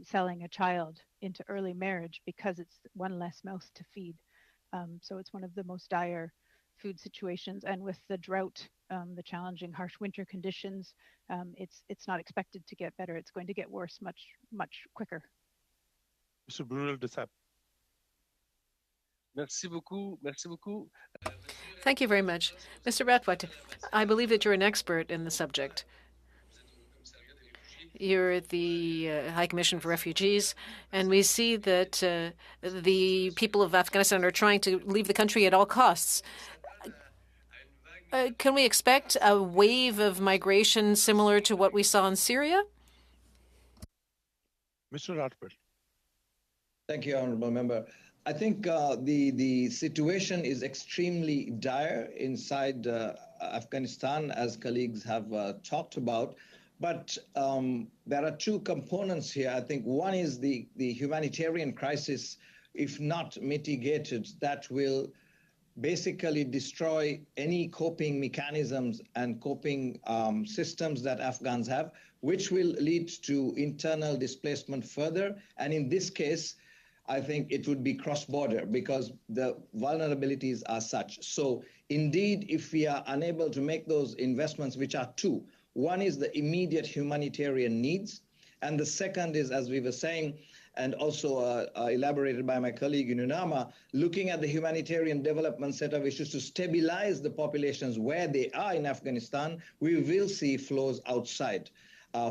selling a child into early marriage because it's one less mouth to feed. So it's one of the most dire food situations, and with the drought, the challenging harsh winter conditions, it's not expected to get better. It's going to get worse much quicker. Mr. Brunel Desepp. Merci beaucoup. Merci beaucoup. Thank you very much. Mr. Brathwaite, I believe that you're an expert in the subject. You're at the High Commission for Refugees, and we see that the people of Afghanistan are trying to leave the country at all costs. Can we expect a wave of migration similar to what we saw in Syria? Mr. Radford. Thank you, Honourable Member. I think the situation is extremely dire inside Afghanistan, as colleagues have talked about. But there are two components here. I think one is the humanitarian crisis, if not mitigated, that will basically destroy any coping mechanisms and coping systems that Afghans have, which will lead to internal displacement further. And in this case, I think it would be cross-border because the vulnerabilities are such. So indeed, if we are unable to make those investments, which are two, one is the immediate humanitarian needs, and the second is, as we were saying, and also elaborated by my colleague in UNAMA, looking at the humanitarian development set of issues to stabilize the populations where they are in Afghanistan, we will see flows outside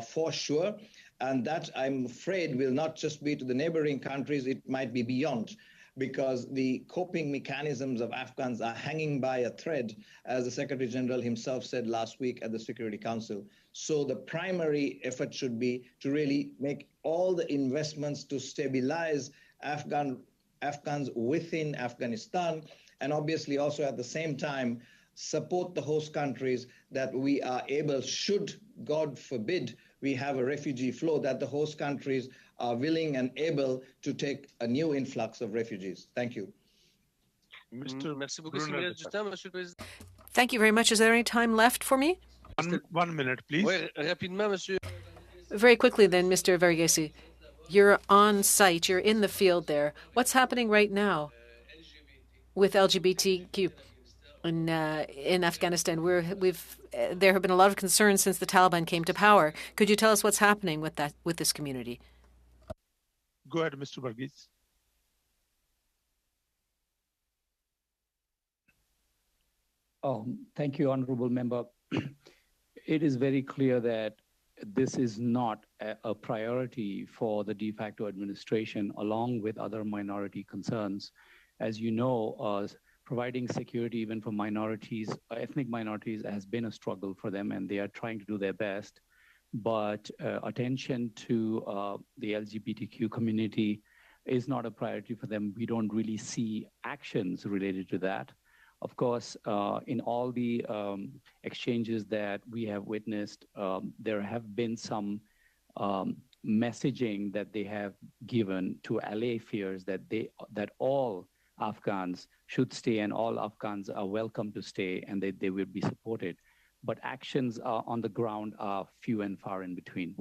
for sure. And that, I'm afraid, will not just be to the neighboring countries, it might be beyond, because the coping mechanisms of Afghans are hanging by a thread, as the Secretary General himself said last week at the Security Council. So the primary effort should be to really make all the investments to stabilize Afghans within Afghanistan, and obviously also at the same time support the host countries that we are able, should, God forbid, we have a refugee flow, that the host countries are willing and able to take a new influx of refugees. Thank you. Thank you very much. Is there any time left for me? 1 minute, please. Very quickly then, Mr. Verghese. You're on site, you're in the field there. What's happening right now with LGBTQ in Afghanistan? There have been a lot of concerns since the Taliban came to power. Could you tell us what's happening with this community? Go ahead, Mr. Verghese. Thank you, Honourable Member. It is very clear that this is not a priority for the de facto administration, along with other minority concerns. As you know, providing security even for minorities, ethnic minorities, has been a struggle for them, and they are trying to do their best. But attention to the LGBTQ community is not a priority for them. We don't really see actions related to that. Of course, in all the exchanges that we have witnessed, there have been some messaging that they have given to allay fears that all Afghans should stay and all Afghans are welcome to stay and they will be supported. But actions on the ground are few and far in between.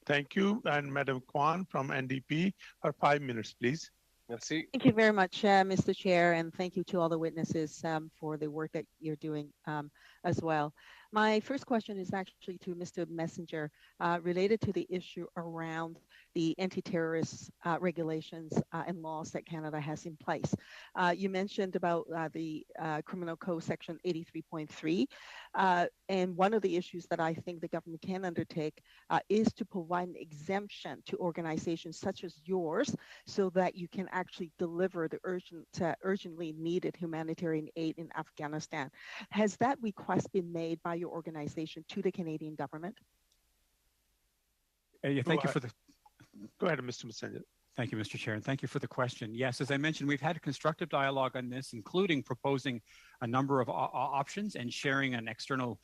Thank you. And Madam Kwan from NDP for 5 minutes, please. Merci. Thank you very much, Mr. Chair, and thank you to all the witnesses for the work that you're doing as well. My first question is actually to Mr. Messenger, related to the issue around the anti-terrorist regulations and laws that Canada has in place. You mentioned about the Criminal Code Section 83.3, and one of the issues that I think the government can undertake is to provide an exemption to organizations such as yours so that you can actually deliver the urgently needed humanitarian aid in Afghanistan. Has that request been made by your organization to the Canadian government? Thank you for the... Go ahead, Mr. Messenger. Thank you, Mr. Chair, and thank you for the question. Yes, as I mentioned, we've had a constructive dialogue on this, including proposing a number of options and sharing an external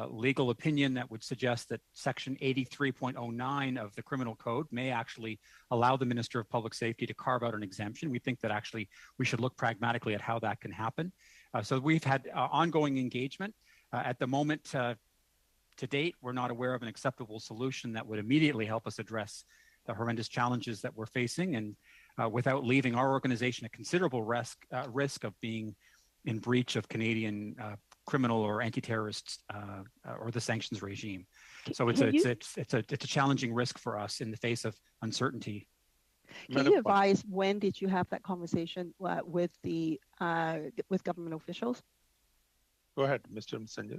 legal opinion that would suggest that Section 83.09 of the Criminal Code may actually allow the Minister of Public Safety to carve out an exemption. We think that actually we should look pragmatically at how that can happen. So we've had ongoing engagement. At the moment, to date, we're not aware of an acceptable solution that would immediately help us address the horrendous challenges that we're facing, and without leaving our organization at considerable risk of being in breach of Canadian criminal or anti-terrorist or the sanctions regime. So it's a challenging risk for us in the face of uncertainty. Can you advise when did you have that conversation with government officials? Go ahead, Mr. Messenger.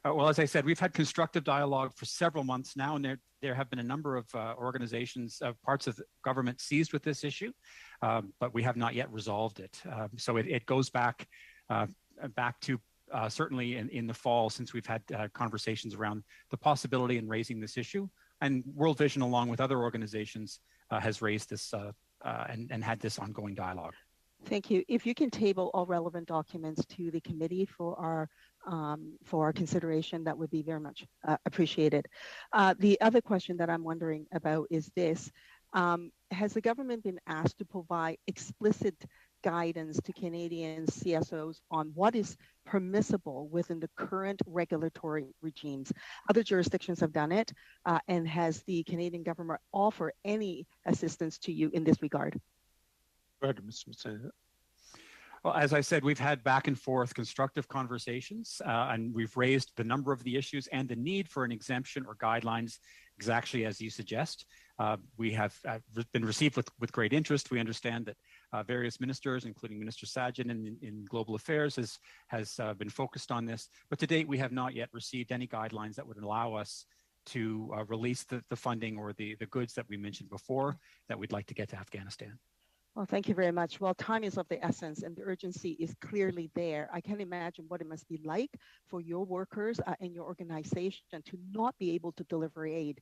Well, as I said, we've had constructive dialogue for several months now, and there have been a number of organizations, parts of the government seized with this issue, but we have not yet resolved it. So it goes back to certainly in the fall, since we've had conversations around the possibility in raising this issue. And World Vision, along with other organizations, has raised this and had this ongoing dialogue. Thank you. If you can table all relevant documents to the committee for our consideration, that would be very much appreciated. The other question that I'm wondering about is this. Has the government been asked to provide explicit guidance to Canadian CSOs on what is permissible within the current regulatory regimes? Other jurisdictions have done it, and has the Canadian government offered any assistance to you in this regard? Go ahead, Mr. Messenger. Well, as I said, we've had back and forth constructive conversations, and we've raised the number of the issues and the need for an exemption or guidelines exactly as you suggest. We have been received with great interest. We understand that various ministers, including Minister Sajjan in Global Affairs, has been focused on this. But to date, we have not yet received any guidelines that would allow us to release the funding or the goods that we mentioned before that we'd like to get to Afghanistan. Well, thank you very much. Well, time is of the essence and the urgency is clearly there. I can imagine what it must be like for your workers and your organization to not be able to deliver aid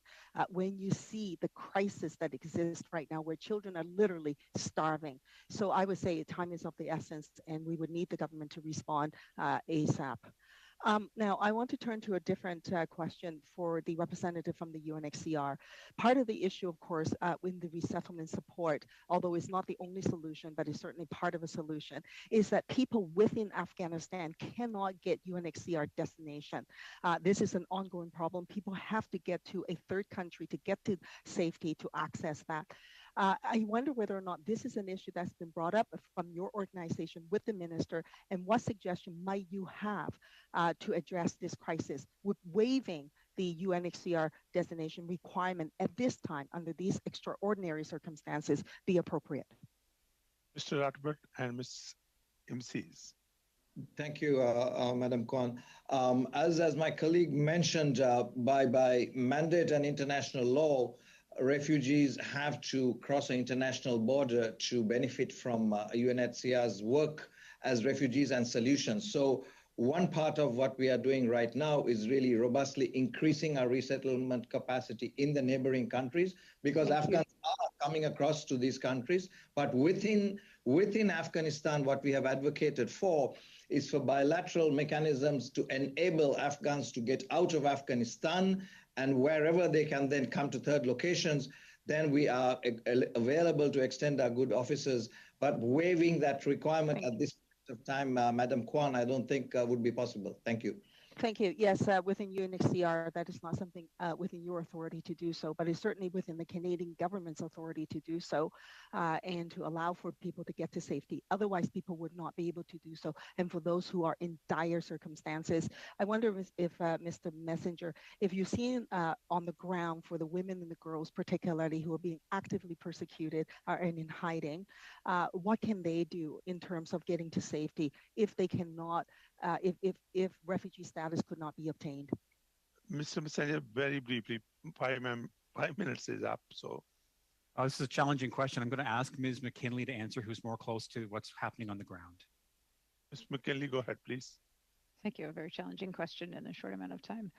when you see the crisis that exists right now where children are literally starving. So I would say time is of the essence and we would need the government to respond ASAP. Now, I want to turn to a different question for the representative from the UNHCR. Part of the issue, of course, in the resettlement support, although it's not the only solution, but it's certainly part of a solution, is that people within Afghanistan cannot get UNHCR destination. This is an ongoing problem. People have to get to a third country to get to safety to access that. I wonder whether or not this is an issue that's been brought up from your organization with the minister, and what suggestion might you have to address this crisis? Would waiving the UNHCR destination requirement at this time, under these extraordinary circumstances, be appropriate? Mr. Radbert and Ms. MCs. Thank you, Madam Kwan. As my colleague mentioned, by mandate and international law, refugees have to cross an international border to benefit from UNHCR's work as refugees and solutions. So one part of what we are doing right now is really robustly increasing our resettlement capacity in the neighboring countries, because Afghans are coming across to these countries. But within Afghanistan, what we have advocated for is for bilateral mechanisms to enable Afghans to get out of Afghanistan, and wherever they can then come to third locations, then we are available to extend our good offices. But waiving that requirement at this point of time, Madam Kwan, I don't think would be possible. Thank you. Thank you. Yes, within UNHCR, that is not something within your authority to do so, but it's certainly within the Canadian government's authority to do so and to allow for people to get to safety. Otherwise, people would not be able to do so. And for those who are in dire circumstances, I wonder if Mr. Messenger, if you've seen on the ground for the women and the girls, particularly who are being actively persecuted and in hiding, what can they do in terms of getting to safety if they cannot, if refugee status could not be obtained? Mr. Messenger, very briefly, 5 minutes is up. So this is a challenging question. I'm going to ask Ms. McKinley to answer, who's more close to what's happening on the ground. Ms. McKinley, go ahead, please. Thank you. A very challenging question in a short amount of time.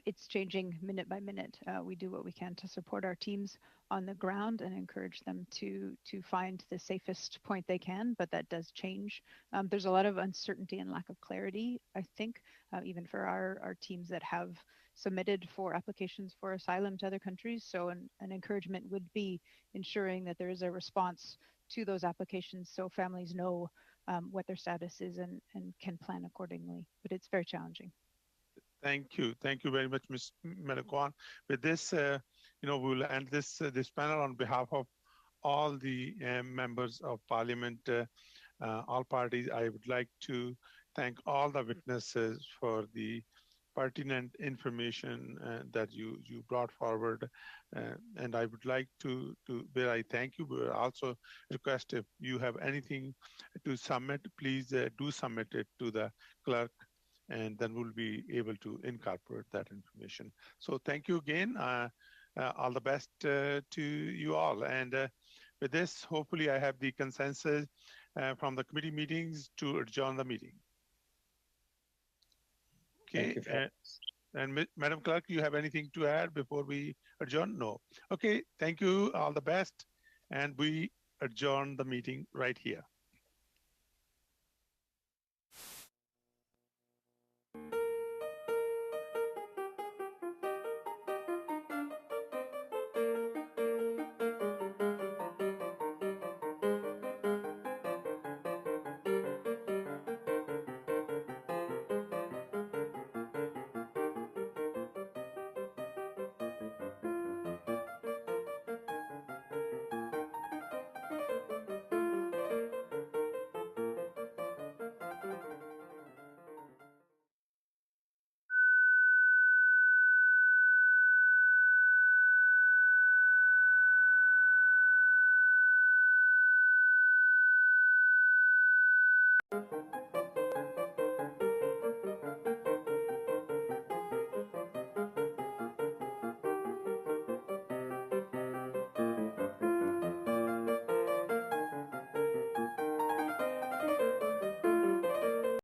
It's changing minute by minute. We do what we can to support our teams on the ground and encourage them to find the safest point they can, but that does change. There's a lot of uncertainty and lack of clarity, I think, even for our teams that have submitted for applications for asylum to other countries. So an encouragement would be ensuring that there is a response to those applications so families know what their status is and can plan accordingly. But it's very challenging. Thank you. Thank you very much, Ms. Melakwan. With this, we'll end this panel on behalf of all the members of Parliament, all parties. I would like to thank all the witnesses for the pertinent information that you brought forward. And I would like to where I thank you, but also request if you have anything to submit, please do submit it to the clerk, and then we'll be able to incorporate that information. So thank you again. All the best to you all. And with this, hopefully I have the consensus from the committee meetings to adjourn the meeting. Okay. And Madam Clerk, you have anything to add before we adjourn? No. Okay. Thank you. All the best. And we adjourn the meeting right here. Thank you.